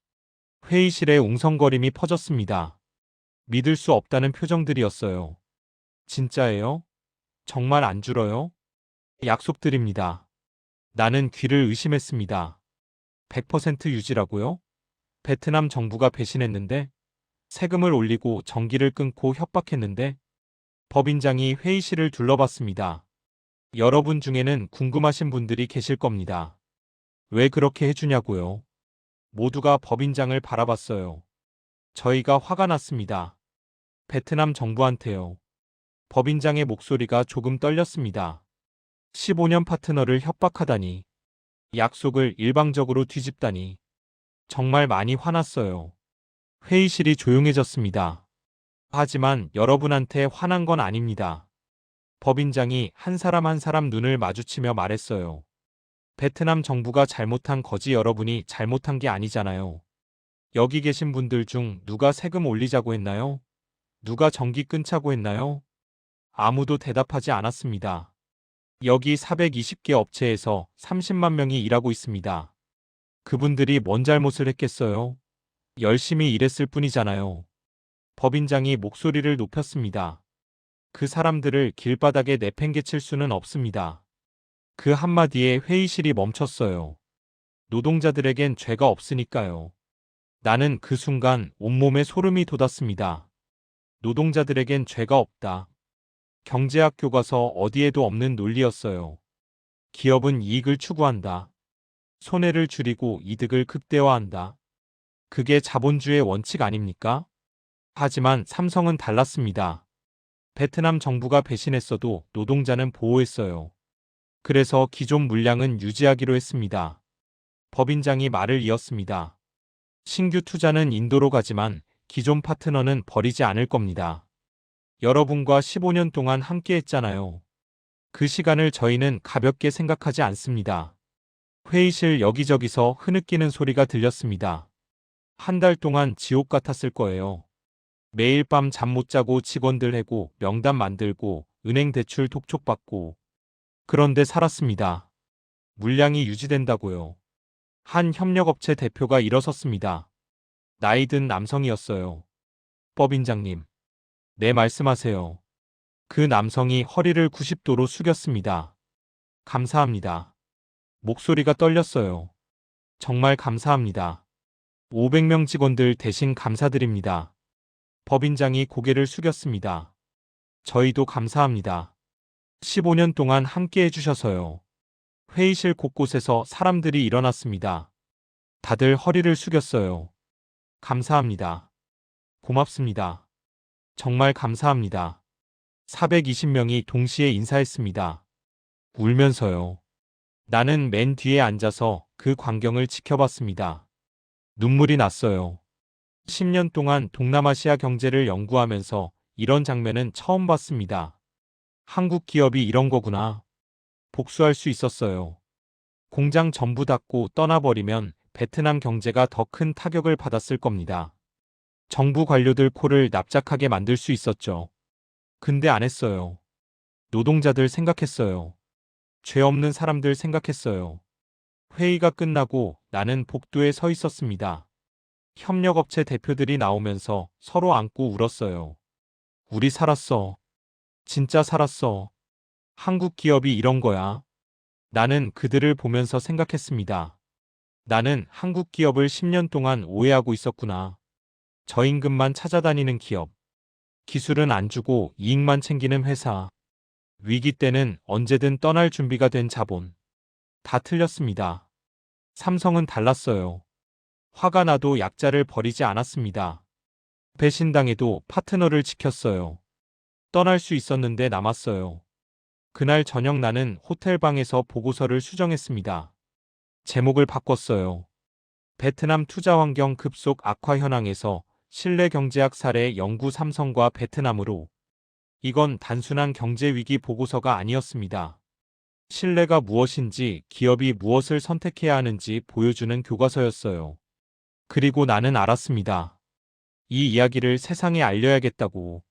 회의실에 웅성거림이 퍼졌습니다. 믿을 수 없다는 표정들이었어요. 진짜예요? 정말 안 줄어요? 약속드립니다. 나는 귀를 의심했습니다. 100% 유지라고요? 베트남 정부가 배신했는데? 세금을 올리고 전기를 끊고 협박했는데? 법인장이 회의실을 둘러봤습니다. 여러분 중에는 궁금하신 분들이 계실 겁니다. 왜 그렇게 해주냐고요? 모두가 법인장을 바라봤어요. 저희가 화가 났습니다. 베트남 정부한테요. 법인장의 목소리가 조금 떨렸습니다. 15년 파트너를 협박하다니. 약속을 일방적으로 뒤집다니. 정말 많이 화났어요. 회의실이 조용해졌습니다. 하지만 여러분한테 화난 건 아닙니다. 법인장이 한 사람 한 사람 눈을 마주치며 말했어요. 베트남 정부가 잘못한 거지 여러분이 잘못한 게 아니잖아요. 여기 계신 분들 중 누가 세금 올리자고 했나요? 누가 전기 끊자고 했나요? 아무도 대답하지 않았습니다. 여기 420개 업체에서 30만 명이 일하고 있습니다. 그분들이 뭔 잘못을 했겠어요? 열심히 일했을 뿐이잖아요. 법인장이 목소리를 높였습니다. 그 사람들을 길바닥에 내팽개칠 수는 없습니다. 그 한마디에 회의실이 멈췄어요. 노동자들에겐 죄가 없으니까요. 나는 그 순간 온몸에 소름이 돋았습니다. 노동자들에겐 죄가 없다. 경제학 교과서 어디에도 없는 논리였어요. 기업은 이익을 추구한다. 손해를 줄이고 이득을 극대화한다. 그게 자본주의 원칙 아닙니까? 하지만 삼성은 달랐습니다. 베트남 정부가 배신했어도 노동자는 보호했어요. 그래서 기존 물량은 유지하기로 했습니다. 법인장이 말을 이었습니다. 신규 투자는 인도로 가지만 기존 파트너는 버리지 않을 겁니다. 여러분과 15년 동안 함께 했잖아요. 그 시간을 저희는 가볍게 생각하지 않습니다. 회의실 여기저기서 흐느끼는 소리가 들렸습니다. 한 달 동안 지옥 같았을 거예요. 매일 밤 잠 못 자고 직원들 해고, 명단 만들고, 은행 대출 독촉받고. 그런데 살았습니다. 물량이 유지된다고요. 한 협력업체 대표가 일어섰습니다. 나이 든 남성이었어요. 법인장님. 네, 말씀하세요. 그 남성이 허리를 90도로 숙였습니다. 감사합니다. 목소리가 떨렸어요. 정말 감사합니다. 500명 직원들 대신 감사드립니다. 법인장이 고개를 숙였습니다. 저희도 감사합니다. 15년 동안 함께 해주셔서요. 회의실 곳곳에서 사람들이 일어났습니다. 다들 허리를 숙였어요. 감사합니다. 고맙습니다. 정말 감사합니다. 420명이 동시에 인사했습니다. 울면서요. 나는 맨 뒤에 앉아서 그 광경을 지켜봤습니다. 눈물이 났어요. 10년 동안 동남아시아 경제를 연구하면서 이런 장면은 처음 봤습니다. 한국 기업이 이런 거구나. 복수할 수 있었어요. 공장 전부 닫고 떠나버리면 베트남 경제가 더 큰 타격을 받았을 겁니다. 정부 관료들 코를 납작하게 만들 수 있었죠. 근데 안 했어요. 노동자들 생각했어요. 죄 없는 사람들 생각했어요. 회의가 끝나고 나는 복도에 서 있었습니다. 협력업체 대표들이 나오면서 서로 안고 울었어요. 우리 살았어. 진짜 살았어. 한국 기업이 이런 거야. 나는 그들을 보면서 생각했습니다. 나는 한국 기업을 10년 동안 오해하고 있었구나. 저임금만 찾아다니는 기업. 기술은 안 주고 이익만 챙기는 회사. 위기 때는 언제든 떠날 준비가 된 자본. 다 틀렸습니다. 삼성은 달랐어요. 화가 나도 약자를 버리지 않았습니다. 배신당해도 파트너를 지켰어요. 떠날 수 있었는데 남았어요. 그날 저녁 나는 호텔방에서 보고서를 수정했습니다. 제목을 바꿨어요. 베트남 투자 환경 급속 악화 현황에서 신뢰 경제학 사례 연구 삼성과 베트남으로. 이건 단순한 경제 위기 보고서가 아니었습니다. 신뢰가 무엇인지, 기업이 무엇을 선택해야 하는지 보여주는 교과서였어요. 그리고 나는 알았습니다. 이 이야기를 세상에 알려야겠다고.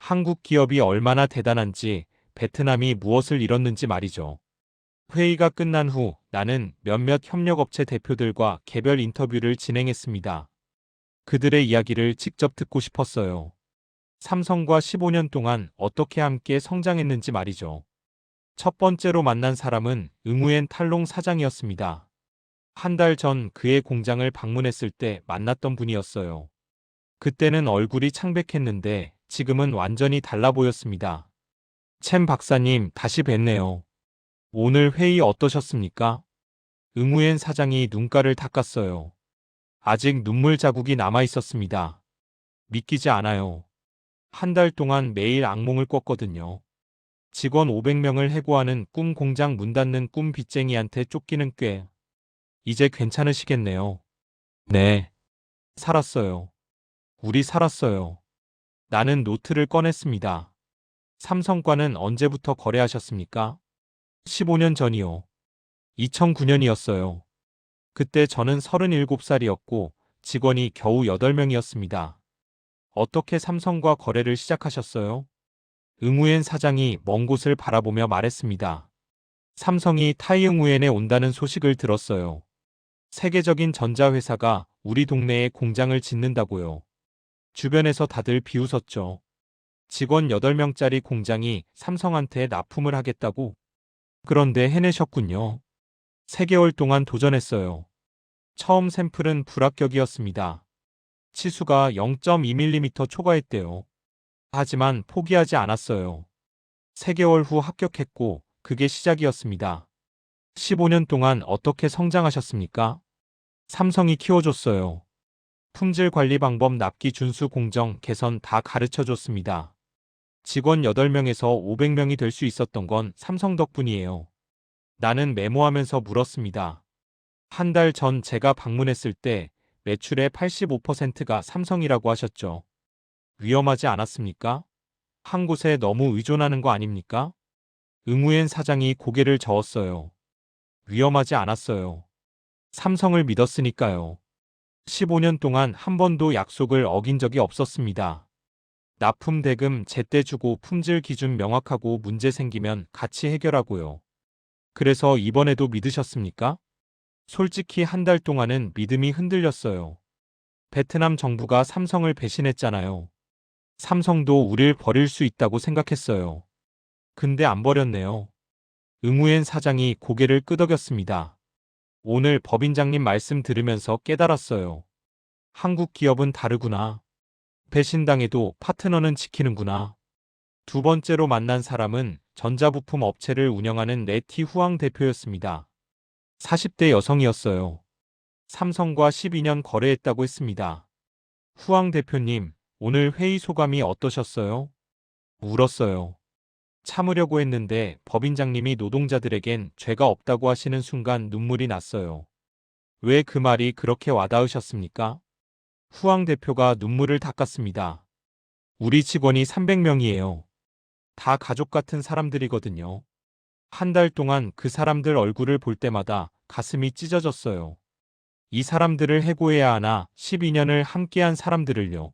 한국 기업이 얼마나 대단한지, 베트남이 무엇을 잃었는지 말이죠. 회의가 끝난 후 나는 몇몇 협력업체 대표들과 개별 인터뷰를 진행했습니다. 그들의 이야기를 직접 듣고 싶었어요. 삼성과 15년 동안 어떻게 함께 성장했는지 말이죠. 첫 번째로 만난 사람은 응우엔 탈롱 사장이었습니다. 한 달 전 그의 공장을 방문했을 때 만났던 분이었어요. 그때는 얼굴이 창백했는데 지금은 완전히 달라 보였습니다. 챔 박사님, 다시 뵙네요. 오늘 회의 어떠셨습니까? 응우엔 사장이 눈가를 닦았어요. 아직 눈물 자국이 남아 있었습니다. 믿기지 않아요. 한 달 동안 매일 악몽을 꿨거든요. 직원 500명을 해고하는 꿈, 공장 문 닫는 꿈, 빚쟁이한테 쫓기는 꾀. 이제 괜찮으시겠네요. 네. 살았어요. 우리 살았어요. 나는 노트를 꺼냈습니다. 삼성과는 언제부터 거래하셨습니까? 15년 전이요. 2009년이었어요. 그때 저는 37살이었고 직원이 겨우 8명이었습니다. 어떻게 삼성과 거래를 시작하셨어요? 응우엔 사장이 먼 곳을 바라보며 말했습니다. 삼성이 타이응우엔에 온다는 소식을 들었어요. 세계적인 전자회사가 우리 동네에 공장을 짓는다고요. 주변에서 다들 비웃었죠. 직원 8명짜리 공장이 삼성한테 납품을 하겠다고? 그런데 해내셨군요. 3개월 동안 도전했어요. 처음 샘플은 불합격이었습니다. 치수가 0.2mm 초과했대요. 하지만 포기하지 않았어요. 3개월 후 합격했고 그게 시작이었습니다. 15년 동안 어떻게 성장하셨습니까? 삼성이 키워줬어요. 품질 관리 방법, 납기 준수, 공정, 개선 다 가르쳐 줬습니다. 직원 8명에서 500명이 될 수 있었던 건 삼성 덕분이에요. 나는 메모하면서 물었습니다. 한 달 전 제가 방문했을 때 매출의 85%가 삼성이라고 하셨죠. 위험하지 않았습니까? 한 곳에 너무 의존하는 거 아닙니까? 응우엔 사장이 고개를 저었어요. 위험하지 않았어요. 삼성을 믿었으니까요. 15년 동안 한 번도 약속을 어긴 적이 없었습니다. 납품 대금 제때 주고 품질 기준 명확하고 문제 생기면 같이 해결하고요. 그래서 이번에도 믿으셨습니까? 솔직히 한 달 동안은 믿음이 흔들렸어요. 베트남 정부가 삼성을 배신했잖아요. 삼성도 우릴 버릴 수 있다고 생각했어요. 근데 안 버렸네요. 응우엔 사장이 고개를 끄덕였습니다. 오늘 법인장님 말씀 들으면서 깨달았어요. 한국 기업은 다르구나. 배신당해도 파트너는 지키는구나. 두 번째로 만난 사람은 전자부품 업체를 운영하는 레티 후앙 대표였습니다. 40대 여성이었어요. 삼성과 12년 거래했다고 했습니다. 후앙 대표님, 오늘 회의 소감이 어떠셨어요? 울었어요. 참으려고 했는데 법인장님이 노동자들에겐 죄가 없다고 하시는 순간 눈물이 났어요. 왜 그 말이 그렇게 와닿으셨습니까? 후앙 대표가 눈물을 닦았습니다. 우리 직원이 300명이에요. 다 가족 같은 사람들이거든요. 한 달 동안 그 사람들 얼굴을 볼 때마다 가슴이 찢어졌어요. 이 사람들을 해고해야 하나 12년을 함께한 사람들을요.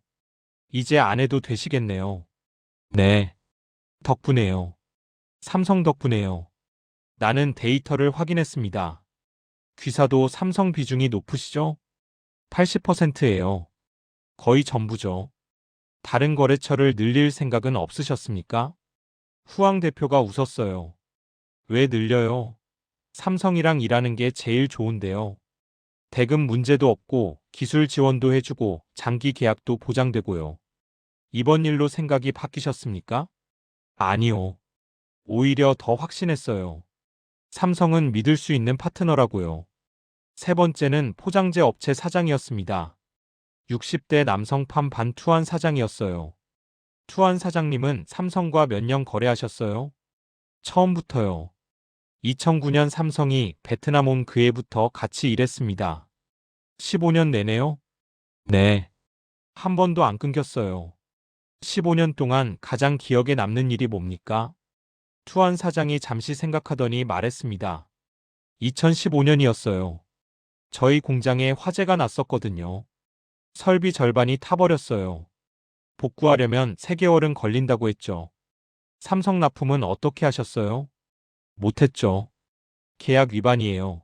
이제 안 해도 되시겠네요. 네. 덕분에요. 삼성 덕분에요. 나는 데이터를 확인했습니다. 귀사도 삼성 비중이 높으시죠? 80%예요. 거의 전부죠. 다른 거래처를 늘릴 생각은 없으셨습니까? 후황 대표가 웃었어요. 왜 늘려요? 삼성이랑 일하는 게 제일 좋은데요. 대금 문제도 없고 기술 지원도 해주고 장기 계약도 보장되고요. 이번 일로 생각이 바뀌셨습니까? 아니요. 오히려 더 확신했어요. 삼성은 믿을 수 있는 파트너라고요. 세 번째는 포장재 업체 사장이었습니다. 60대 남성 팜반 투안 사장이었어요. 투안 사장님은 삼성과 몇 년 거래하셨어요? 처음부터요. 2009년 삼성이 베트남 온 그해부터 같이 일했습니다. 15년 내내요? 네. 한 번도 안 끊겼어요. 15년 동안 가장 기억에 남는 일이 뭡니까? 투안 사장이 잠시 생각하더니 말했습니다. 2015년이었어요. 저희 공장에 화재가 났었거든요. 설비 절반이 타버렸어요. 복구하려면 3개월은 걸린다고 했죠. 삼성 납품은 어떻게 하셨어요? 못했죠. 계약 위반이에요.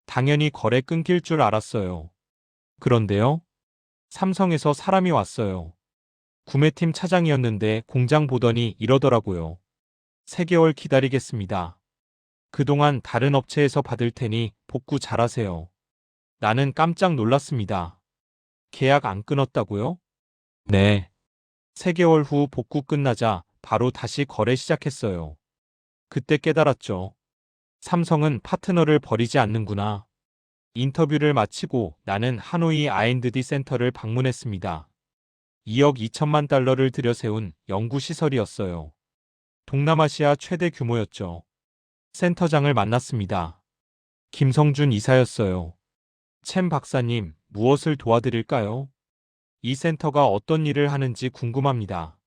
당연히 거래 끊길 줄 알았어요. 그런데요? 삼성에서 사람이 왔어요. 구매팀 차장이었는데 공장 보더니 이러더라고요. 3개월 기다리겠습니다. 그동안 다른 업체에서 받을 테니 복구 잘하세요. 나는 깜짝 놀랐습니다. 계약 안 끊었다고요? 네. 3개월 후 복구 끝나자 바로 다시 거래 시작했어요. 그때 깨달았죠. 삼성은 파트너를 버리지 않는구나. 인터뷰를 마치고 나는 하노이 R&D 센터를 방문했습니다. 2억 2천만 달러를 들여 세운 연구시설이었어요. 동남아시아 최대 규모였죠. 센터장을 만났습니다. 김성준 이사였어요. 챔 박사님, 무엇을 도와드릴까요? 이 센터가 어떤 일을 하는지 궁금합니다.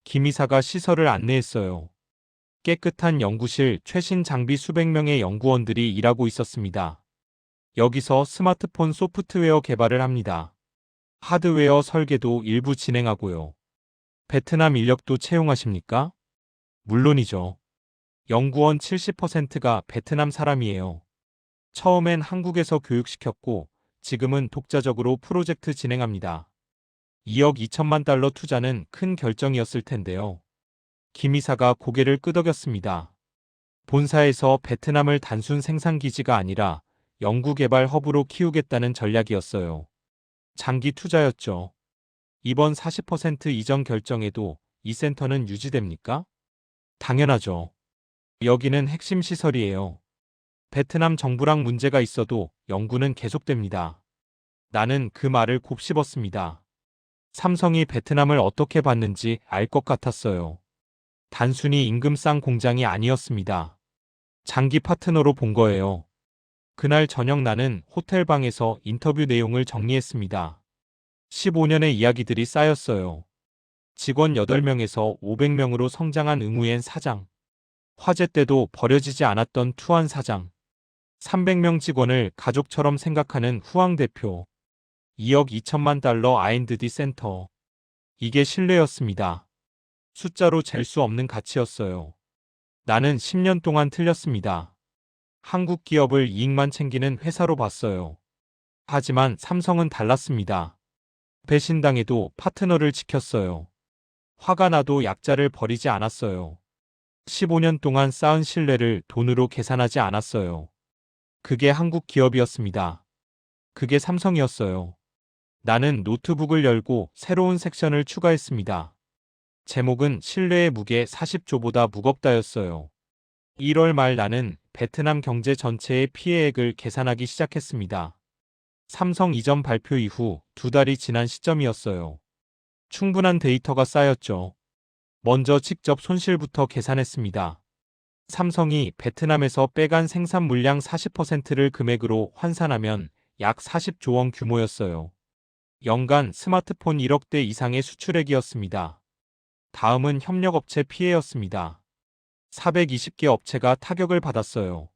김 이사가 시설을 안내했어요. 깨끗한 연구실, 최신 장비 수백 명의 연구원들이 일하고 있었습니다. 여기서 스마트폰 소프트웨어 개발을 합니다. 하드웨어 설계도 일부 진행하고요. 베트남 인력도 채용하십니까? 물론이죠. 연구원 70%가 베트남 사람이에요. 처음엔 한국에서 교육시켰고 지금은 독자적으로 프로젝트 진행합니다. 2억 2천만 달러 투자는 큰 결정이었을 텐데요. 김 이사가 고개를 끄덕였습니다. 본사에서 베트남을 단순 생산기지가 아니라 연구개발 허브로 키우겠다는 전략이었어요. 장기 투자였죠. 이번 40% 이전 결정에도 이 센터는 유지됩니까? 당연하죠. 여기는 핵심 시설이에요. 베트남 정부랑 문제가 있어도 연구는 계속됩니다. 나는 그 말을 곱씹었습니다. 삼성이 베트남을 어떻게 봤는지 알 것 같았어요. 단순히 임금상 공장이 아니었습니다. 장기 파트너로 본 거예요. 그날 저녁 나는 호텔 방에서 인터뷰 내용을 정리했습니다. 15년의 이야기들이 쌓였어요. 직원 8명에서 500명으로 성장한 응우엔 사장. 화재 때도 버려지지 않았던 투안 사장. 300명 직원을 가족처럼 생각하는 후황 대표. 2억 2천만 달러 R&D 센터. 이게 신뢰였습니다. 숫자로 잴 수 없는 가치였어요. 나는 10년 동안 틀렸습니다. 한국 기업을 이익만 챙기는 회사로 봤어요. 하지만 삼성은 달랐습니다. 배신당해도 파트너를 지켰어요. 화가 나도 약자를 버리지 않았어요. 15년 동안 쌓은 신뢰를 돈으로 계산하지 않았어요. 그게 한국 기업이었습니다. 그게 삼성이었어요. 나는 노트북을 열고 새로운 섹션을 추가했습니다. 제목은 신뢰의 무게 40조보다 무겁다였어요. 1월 말 나는 베트남 경제 전체의 피해액을 계산하기 시작했습니다. 삼성 이전 발표 이후 2달이 지난 시점이었어요. 충분한 데이터가 쌓였죠. 먼저 직접 손실부터 계산했습니다. 삼성이 베트남에서 빼간 생산 물량 40%를 금액으로 환산하면 약 40조 원 규모였어요. 연간 스마트폰 1억 대 이상의 수출액이었습니다. 다음은 협력업체 피해였습니다. 420개 업체가 타격을 받았어요.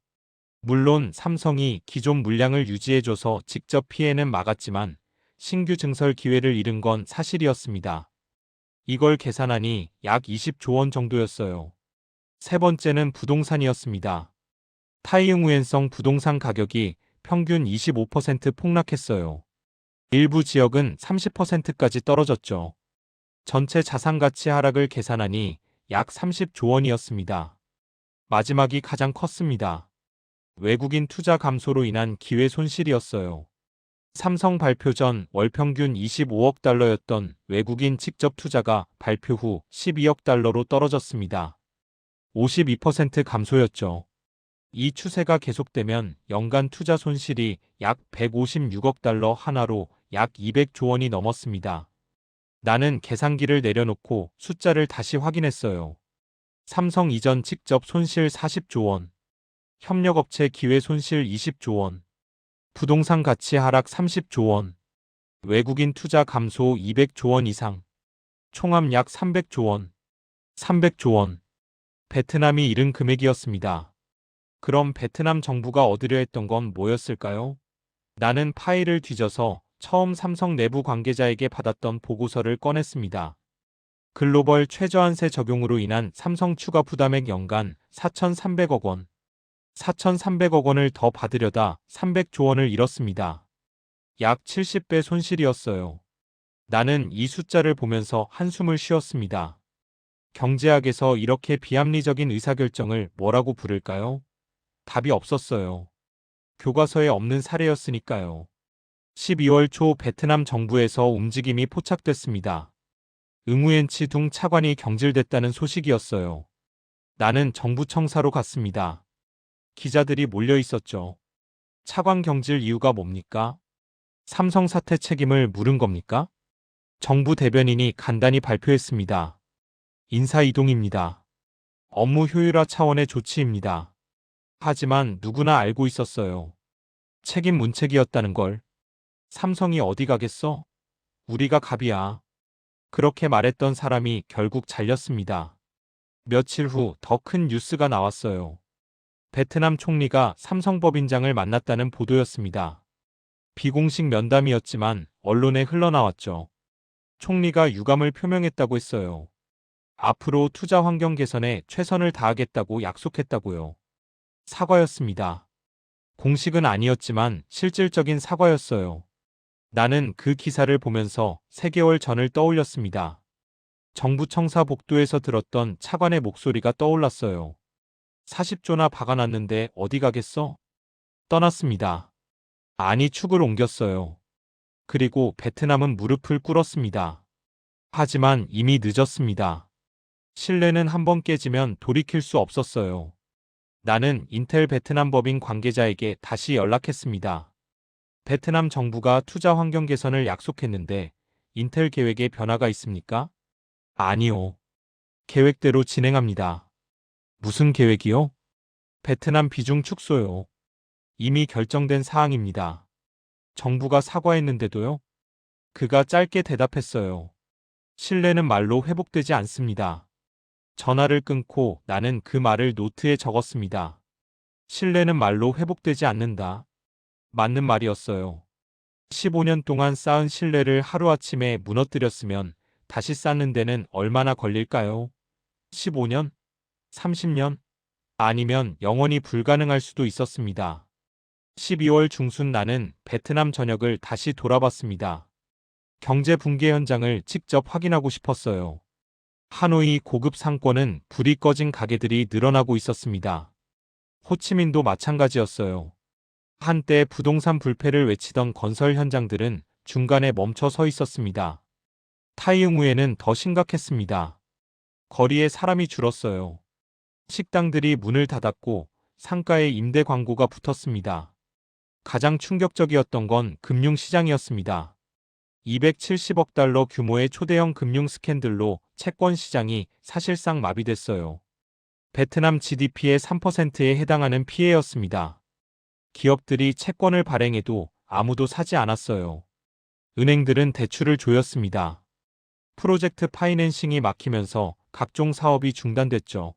물론 삼성이 기존 물량을 유지해줘서 직접 피해는 막았지만 신규 증설 기회를 잃은 건 사실이었습니다. 이걸 계산하니 약 20조 원 정도였어요. 세 번째는 부동산이었습니다. 타이응 우엔성 부동산 가격이 평균 25% 폭락했어요. 일부 지역은 30%까지 떨어졌죠. 전체 자산 가치 하락을 계산하니 약 30조 원이었습니다. 마지막이 가장 컸습니다. 외국인 투자 감소로 인한 기회 손실이었어요. 삼성 발표 전 월 평균 25억 달러였던 외국인 직접 투자가 발표 후 12억 달러로 떨어졌습니다. 52% 감소였죠. 이 추세가 계속되면 연간 투자 손실이 약 156억 달러 하나로 약 200조 원이 넘었습니다. 나는 계산기를 내려놓고 숫자를 다시 확인했어요. 삼성 이전 직접 손실 40조 원, 협력업체 기회 손실 20조 원, 부동산 가치 하락 30조 원, 외국인 투자 감소 200조 원 이상, 총합 약 300조 원, 300조 원. 베트남이 잃은 금액이었습니다. 그럼 베트남 정부가 얻으려 했던 건 뭐였을까요? 나는 파일을 뒤져서 처음 삼성 내부 관계자에게 받았던 보고서를 꺼냈습니다. 글로벌 최저한세 적용으로 인한 삼성 추가 부담액 연간 4,300억 원. 4,300억 원을 더 받으려다 300조 원을 잃었습니다. 약 70배 손실이었어요. 나는 이 숫자를 보면서 한숨을 쉬었습니다. 경제학에서 이렇게 비합리적인 의사결정을 뭐라고 부를까요? 답이 없었어요. 교과서에 없는 사례였으니까요. 12월 초 베트남 정부에서 움직임이 포착됐습니다. 응우엔 치 둥 차관이 경질됐다는 소식이었어요. 나는 정부 청사로 갔습니다. 기자들이 몰려 있었죠. 차관 경질 이유가 뭡니까? 삼성 사태 책임을 물은 겁니까? 정부 대변인이 간단히 발표했습니다. 인사 이동입니다. 업무 효율화 차원의 조치입니다. 하지만 누구나 알고 있었어요. 책임 문책이었다는 걸. 삼성이 어디 가겠어? 우리가 갑이야. 그렇게 말했던 사람이 결국 잘렸습니다. 며칠 후 더 큰 뉴스가 나왔어요. 베트남 총리가 삼성 법인장을 만났다는 보도였습니다. 비공식 면담이었지만 언론에 흘러나왔죠. 총리가 유감을 표명했다고 했어요. 앞으로 투자 환경 개선에 최선을 다하겠다고 약속했다고요. 사과였습니다. 공식은 아니었지만 실질적인 사과였어요. 나는 그 기사를 보면서 3개월 전을 떠올렸습니다. 정부 청사 복도에서 들었던 차관의 목소리가 떠올랐어요. 40조나 박아놨는데 어디 가겠어? 떠났습니다. 아니 축을 옮겼어요. 그리고 베트남은 무릎을 꿇었습니다. 하지만 이미 늦었습니다. 신뢰는 한번 깨지면 돌이킬 수 없었어요. 나는 인텔 베트남 법인 관계자에게 다시 연락했습니다. 베트남 정부가 투자 환경 개선을 약속했는데 인텔 계획에 변화가 있습니까? 아니요. 계획대로 진행합니다. 무슨 계획이요? 베트남 비중 축소요. 이미 결정된 사항입니다. 정부가 사과했는데도요? 그가 짧게 대답했어요. 신뢰는 말로 회복되지 않습니다. 전화를 끊고 나는 그 말을 노트에 적었습니다. 신뢰는 말로 회복되지 않는다. 맞는 말이었어요. 15년 동안 쌓은 신뢰를 하루아침에 무너뜨렸으면 다시 쌓는 데는 얼마나 걸릴까요? 15년? 30년? 아니면 영원히 불가능할 수도 있었습니다. 12월 중순 나는 베트남 전역을 다시 돌아봤습니다. 경제 붕괴 현장을 직접 확인하고 싶었어요. 하노이 고급 상권은 불이 꺼진 가게들이 늘어나고 있었습니다. 호치민도 마찬가지였어요. 한때 부동산 불패를 외치던 건설 현장들은 중간에 멈춰 서 있었습니다. 타이응우에는 더 심각했습니다. 거리에 사람이 줄었어요. 식당들이 문을 닫았고 상가에 임대 광고가 붙었습니다. 가장 충격적이었던 건 금융시장이었습니다. 270억 달러 규모의 초대형 금융 스캔들로 채권 시장이 사실상 마비됐어요. 베트남 GDP의 3%에 해당하는 피해였습니다. 기업들이 채권을 발행해도 아무도 사지 않았어요. 은행들은 대출을 조였습니다. 프로젝트 파이낸싱이 막히면서 각종 사업이 중단됐죠.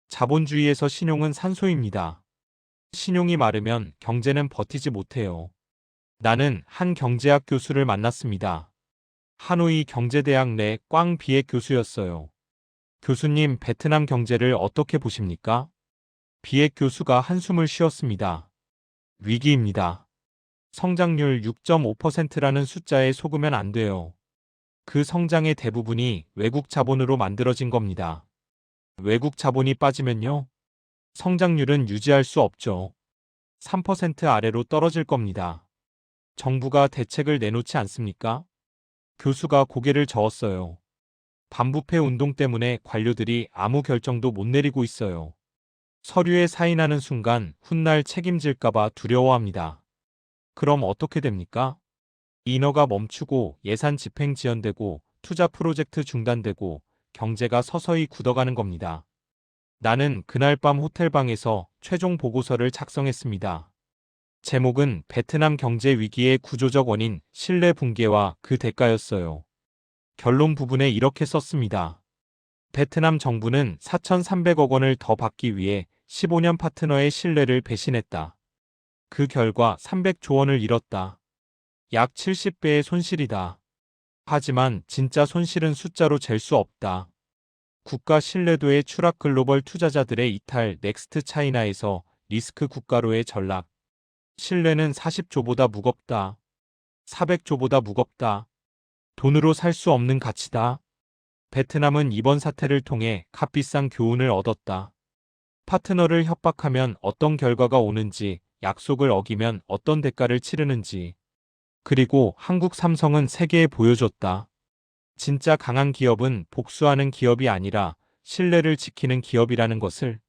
자본주의에서 신용은 산소입니다. 신용이 마르면 경제는 버티지 못해요. 나는 한 경제학 교수를 만났습니다. 하노이 경제대학 내 꽝 비액 교수였어요. 교수님, 베트남 경제를 어떻게 보십니까? 비액 교수가 한숨을 쉬었습니다. 위기입니다. 성장률 6.5%라는 숫자에 속으면 안 돼요. 그 성장의 대부분이 외국 자본으로 만들어진 겁니다. 외국 자본이 빠지면요? 성장률은 유지할 수 없죠. 3% 아래로 떨어질 겁니다. 정부가 대책을 내놓지 않습니까? 교수가 고개를 저었어요. 반부패 운동 때문에 관료들이 아무 결정도 못 내리고 있어요. 서류에 사인하는 순간 훗날 책임질까봐 두려워합니다. 그럼 어떻게 됩니까? 인허가 멈추고 예산 집행 지연되고 투자 프로젝트 중단되고 경제가 서서히 굳어가는 겁니다. 나는 그날 밤 호텔방에서 최종 보고서를 작성했습니다. 제목은 베트남 경제 위기의 구조적 원인, 신뢰 붕괴와 그 대가였어요. 결론 부분에 이렇게 썼습니다. 베트남 정부는 4,300억 원을 더 받기 위해 15년 파트너의 신뢰를 배신했다. 그 결과 300조 원을 잃었다. 약 70배의 손실이다. 하지만 진짜 손실은 숫자로 잴 수 없다. 국가 신뢰도의 추락, 글로벌 투자자들의 이탈, 넥스트 차이나에서 리스크 국가로의 전락. 신뢰는 40조보다 무겁다. 400조보다 무겁다. 돈으로 살 수 없는 가치다. 베트남은 이번 사태를 통해 값비싼 교훈을 얻었다. 파트너를 협박하면 어떤 결과가 오는지, 약속을 어기면 어떤 대가를 치르는지. 그리고 한국 삼성은 세계에 보여줬다. 진짜 강한 기업은 복수하는 기업이 아니라 신뢰를 지키는 기업이라는 것을.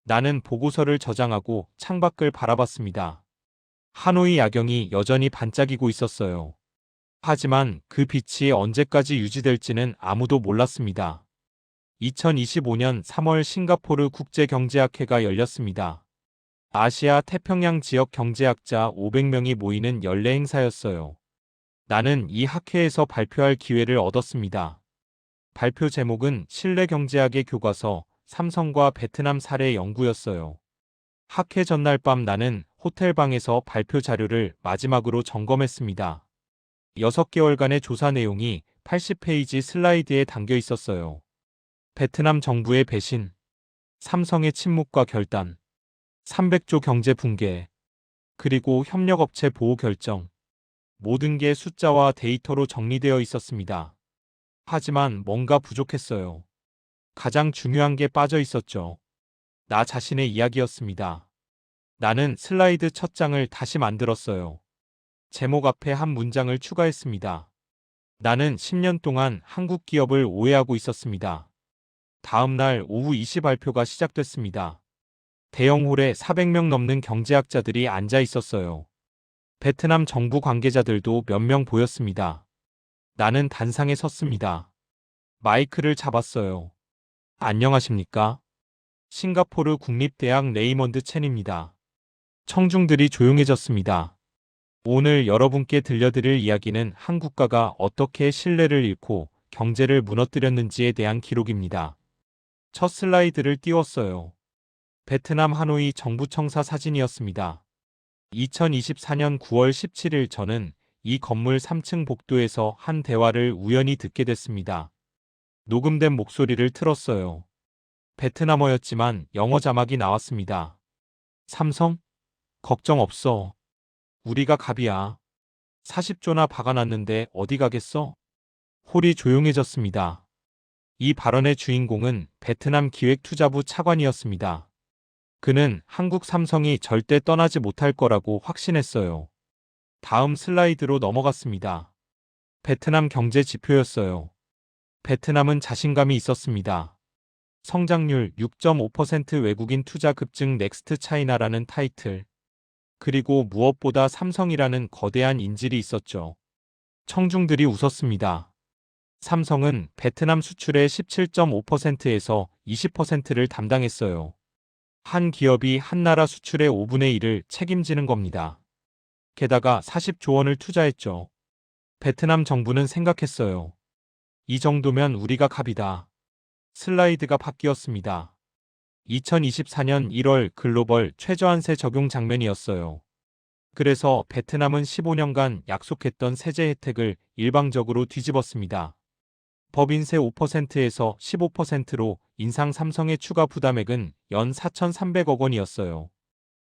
나는 보고서를 저장하고 창밖을 바라봤습니다. 하노이 야경이 여전히 반짝이고 있었어요. 하지만 그 빛이 언제까지 유지될지는 아무도 몰랐습니다. 2025년 3월 싱가포르 국제경제학회가 열렸습니다. 아시아 태평양 지역 경제학자 500명이 모이는 연례 행사였어요. 나는 이 학회에서 발표할 기회를 얻었습니다. 발표 제목은 신뢰경제학의 교과서, 삼성과 베트남 사례 연구였어요. 학회 전날 밤 나는 호텔방에서 발표 자료를 마지막으로 점검했습니다. 6개월간의 조사 내용이 80페이지 슬라이드에 담겨 있었어요. 베트남 정부의 배신, 삼성의 침묵과 결단, 300조 경제 붕괴, 그리고 협력업체 보호 결정. 모든 게 숫자와 데이터로 정리되어 있었습니다. 하지만 뭔가 부족했어요. 가장 중요한 게 빠져 있었죠. 나 자신의 이야기였습니다. 나는 슬라이드 첫 장을 다시 만들었어요. 제목 앞에 한 문장을 추가했습니다. 나는 10년 동안 한국 기업을 오해하고 있었습니다. 다음 날 오후 2시 발표가 시작됐습니다. 대형 홀에 400명 넘는 경제학자들이 앉아 있었어요. 베트남 정부 관계자들도 몇 명 보였습니다. 나는 단상에 섰습니다. 마이크를 잡았어요. 안녕하십니까? 싱가포르 국립대학 레이먼드 첸입니다. 청중들이 조용해졌습니다. 오늘 여러분께 들려드릴 이야기는 한 국가가 어떻게 신뢰를 잃고 경제를 무너뜨렸는지에 대한 기록입니다. 첫 슬라이드를 띄웠어요. 베트남 하노이 정부청사 사진이었습니다. 2024년 9월 17일 저는 이 건물 3층 복도에서 한 대화를 우연히 듣게 됐습니다. 녹음된 목소리를 틀었어요. 베트남어였지만 영어 자막이 나왔습니다. 삼성? 걱정 없어. 우리가 갑이야. 40조나 박아놨는데 어디 가겠어? 홀이 조용해졌습니다. 이 발언의 주인공은 베트남 기획투자부 차관이었습니다. 그는 한국 삼성이 절대 떠나지 못할 거라고 확신했어요. 다음 슬라이드로 넘어갔습니다. 베트남 경제 지표였어요. 베트남은 자신감이 있었습니다. 성장률 6.5% 외국인 투자 급증 넥스트 차이나라는 타이틀. 그리고 무엇보다 삼성이라는 거대한 인질이 있었죠. 청중들이 웃었습니다. 삼성은 베트남 수출의 17.5%에서 20%를 담당했어요. 한 기업이 한 나라 수출의 5분의 1을 책임지는 겁니다. 게다가 40조 원을 투자했죠. 베트남 정부는 생각했어요. 이 정도면 우리가 갑이다. 슬라이드가 바뀌었습니다. 2024년 1월 글로벌 최저한세 적용 장면이었어요. 그래서 베트남은 15년간 약속했던 세제 혜택을 일방적으로 뒤집었습니다. 법인세 5%에서 15%로 인상 삼성의 추가 부담액은 연 4,300억 원이었어요.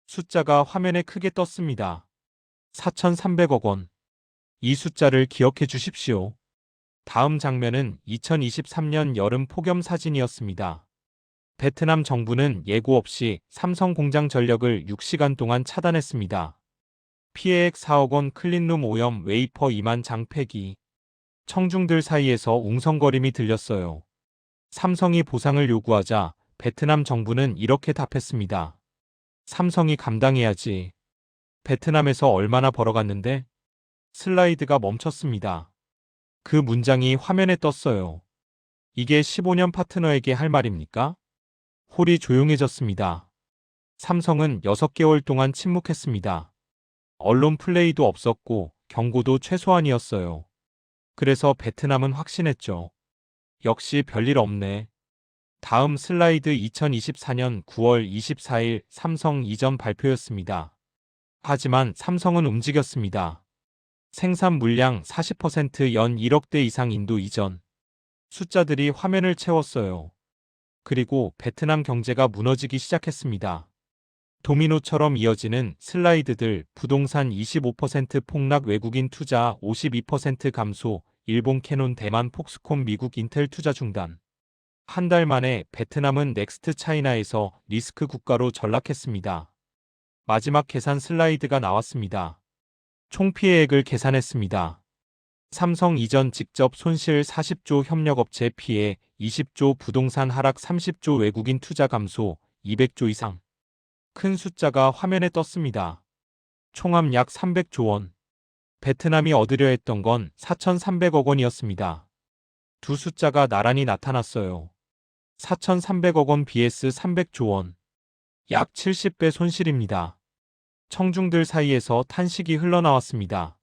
숫자가 화면에 크게 떴습니다. 4,300억 원. 이 숫자를 기억해 주십시오. 다음 장면은 2023년 여름 폭염 사진이었습니다. 베트남 정부는 예고 없이 삼성 공장 전력을 6시간 동안 차단했습니다. 피해액 4억 원 클린룸 오염 웨이퍼 2만 장 폐기. 청중들 사이에서 웅성거림이 들렸어요. 삼성이 보상을 요구하자 베트남 정부는 이렇게 답했습니다. 삼성이 감당해야지. 베트남에서 얼마나 벌어갔는데? 슬라이드가 멈췄습니다. 그 문장이 화면에 떴어요. 이게 15년 파트너에게 할 말입니까? 홀이 조용해졌습니다. 삼성은 6개월 동안 침묵했습니다. 언론 플레이도 없었고 경고도 최소한이었어요. 그래서 베트남은 확신했죠. 역시 별일 없네. 다음 슬라이드 2024년 9월 24일 삼성 이전 발표였습니다. 하지만 삼성은 움직였습니다. 생산 물량 40%연 1억 대 이상 인도 이전. 숫자들이 화면을 채웠어요. 그리고 베트남 경제가 무너지기 시작했습니다. 도미노처럼 이어지는 슬라이드들, 부동산 25% 폭락, 외국인 투자 52% 감소, 일본 캐논, 대만 폭스콘, 미국 인텔 투자 중단. 한 달 만에 베트남은 넥스트 차이나에서 리스크 국가로 전락했습니다. 마지막 계산 슬라이드가 나왔습니다. 총 피해액을 계산했습니다. 삼성 이전 직접 손실 40조, 협력업체 피해 20조, 부동산 하락 30조, 외국인 투자 감소 200조 이상. 큰 숫자가 화면에 떴습니다. 총합 약 300조 원. 베트남이 얻으려 했던 건 4,300억 원이었습니다. 두 숫자가 나란히 나타났어요. 4,300억 원 vs 300조 원. 약 70배 손실입니다. 청중들 사이에서 탄식이 흘러나왔습니다.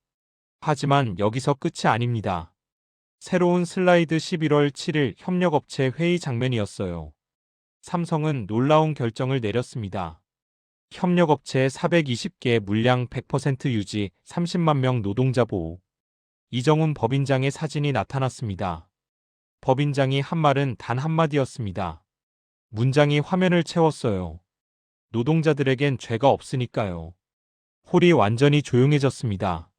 하지만 여기서 끝이 아닙니다. 새로운 슬라이드 11월 7일 협력업체 회의 장면이었어요. 삼성은 놀라운 결정을 내렸습니다. 협력업체 420개 물량 100% 유지 30만 명 노동자 보호. 이정훈 법인장의 사진이 나타났습니다. 법인장이 한 말은 단 한마디였습니다. 문장이 화면을 채웠어요. 노동자들에겐 죄가 없으니까요. 홀이 완전히 조용해졌습니다.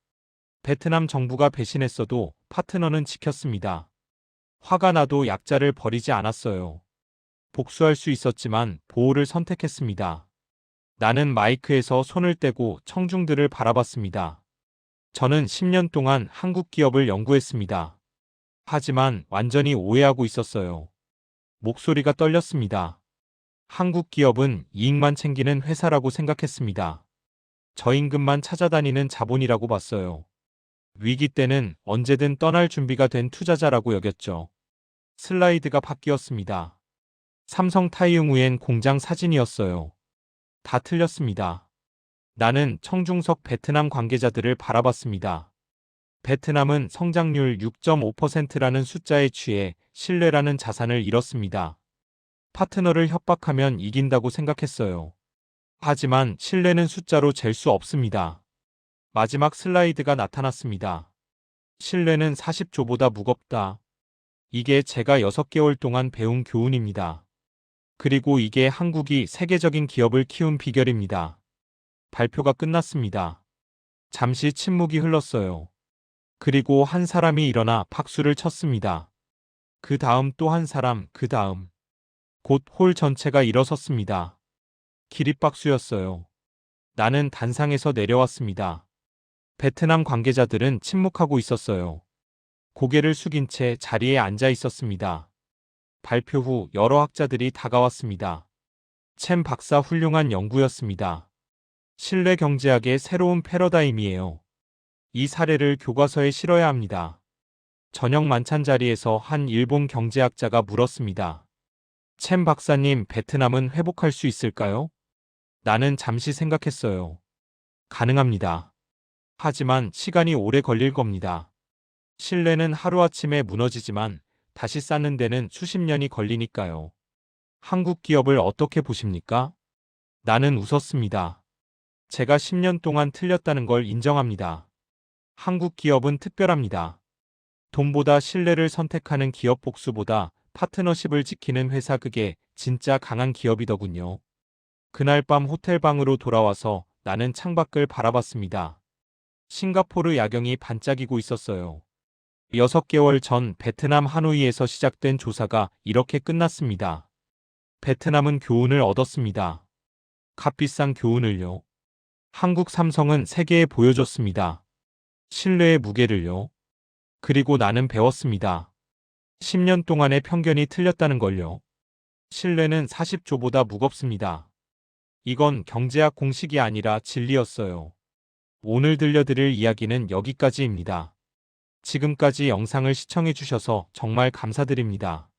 베트남 정부가 배신했어도 파트너는 지켰습니다. 화가 나도 약자를 버리지 않았어요. 복수할 수 있었지만 보호를 선택했습니다. 나는 마이크에서 손을 떼고 청중들을 바라봤습니다. 저는 10년 동안 한국 기업을 연구했습니다. 하지만 완전히 오해하고 있었어요. 목소리가 떨렸습니다. 한국 기업은 이익만 챙기는 회사라고 생각했습니다. 저임금만 찾아다니는 자본이라고 봤어요. 위기 때는 언제든 떠날 준비가 된 투자자라고 여겼죠. 슬라이드가 바뀌었습니다. 삼성 타이응우엔 공장 사진이었어요. 다 틀렸습니다. 나는 청중석 베트남 관계자들을 바라봤습니다. 베트남은 성장률 6.5%라는 숫자에 취해 신뢰라는 자산을 잃었습니다. 파트너를 협박하면 이긴다고 생각했어요. 하지만 신뢰는 숫자로 잴 수 없습니다. 마지막 슬라이드가 나타났습니다. 신뢰는 40조보다 무겁다. 이게 제가 6개월 동안 배운 교훈입니다. 그리고 이게 한국이 세계적인 기업을 키운 비결입니다. 발표가 끝났습니다. 잠시 침묵이 흘렀어요. 그리고 한 사람이 일어나 박수를 쳤습니다. 그 다음 또 한 사람, 그 다음. 곧 홀 전체가 일어섰습니다. 기립박수였어요. 나는 단상에서 내려왔습니다. 베트남 관계자들은 침묵하고 있었어요. 고개를 숙인 채 자리에 앉아 있었습니다. 발표 후 여러 학자들이 다가왔습니다. 챔 박사 훌륭한 연구였습니다. 신뢰 경제학의 새로운 패러다임이에요. 이 사례를 교과서에 실어야 합니다. 저녁 만찬 자리에서 한 일본 경제학자가 물었습니다. 챔 박사님, 베트남은 회복할 수 있을까요? 나는 잠시 생각했어요. 가능합니다. 하지만 시간이 오래 걸릴 겁니다. 신뢰는 하루아침에 무너지지만 다시 쌓는 데는 수십 년이 걸리니까요. 한국 기업을 어떻게 보십니까? 나는 웃었습니다. 제가 10년 동안 틀렸다는 걸 인정합니다. 한국 기업은 특별합니다. 돈보다 신뢰를 선택하는 기업 복수보다 파트너십을 지키는 회사, 그게 진짜 강한 기업이더군요. 그날 밤 호텔방으로 돌아와서 나는 창밖을 바라봤습니다. 싱가포르 야경이 반짝이고 있었어요. 6개월 전 베트남 하노이에서 시작된 조사가 이렇게 끝났습니다. 베트남은 교훈을 얻었습니다. 값비싼 교훈을요. 한국 삼성은 세계에 보여줬습니다. 신뢰의 무게를요. 그리고 나는 배웠습니다. 10년 동안의 편견이 틀렸다는 걸요. 신뢰는 40조보다 무겁습니다. 이건 경제학 공식이 아니라 진리였어요. 오늘 들려드릴 이야기는 여기까지입니다. 지금까지 영상을 시청해 주셔서 정말 감사드립니다.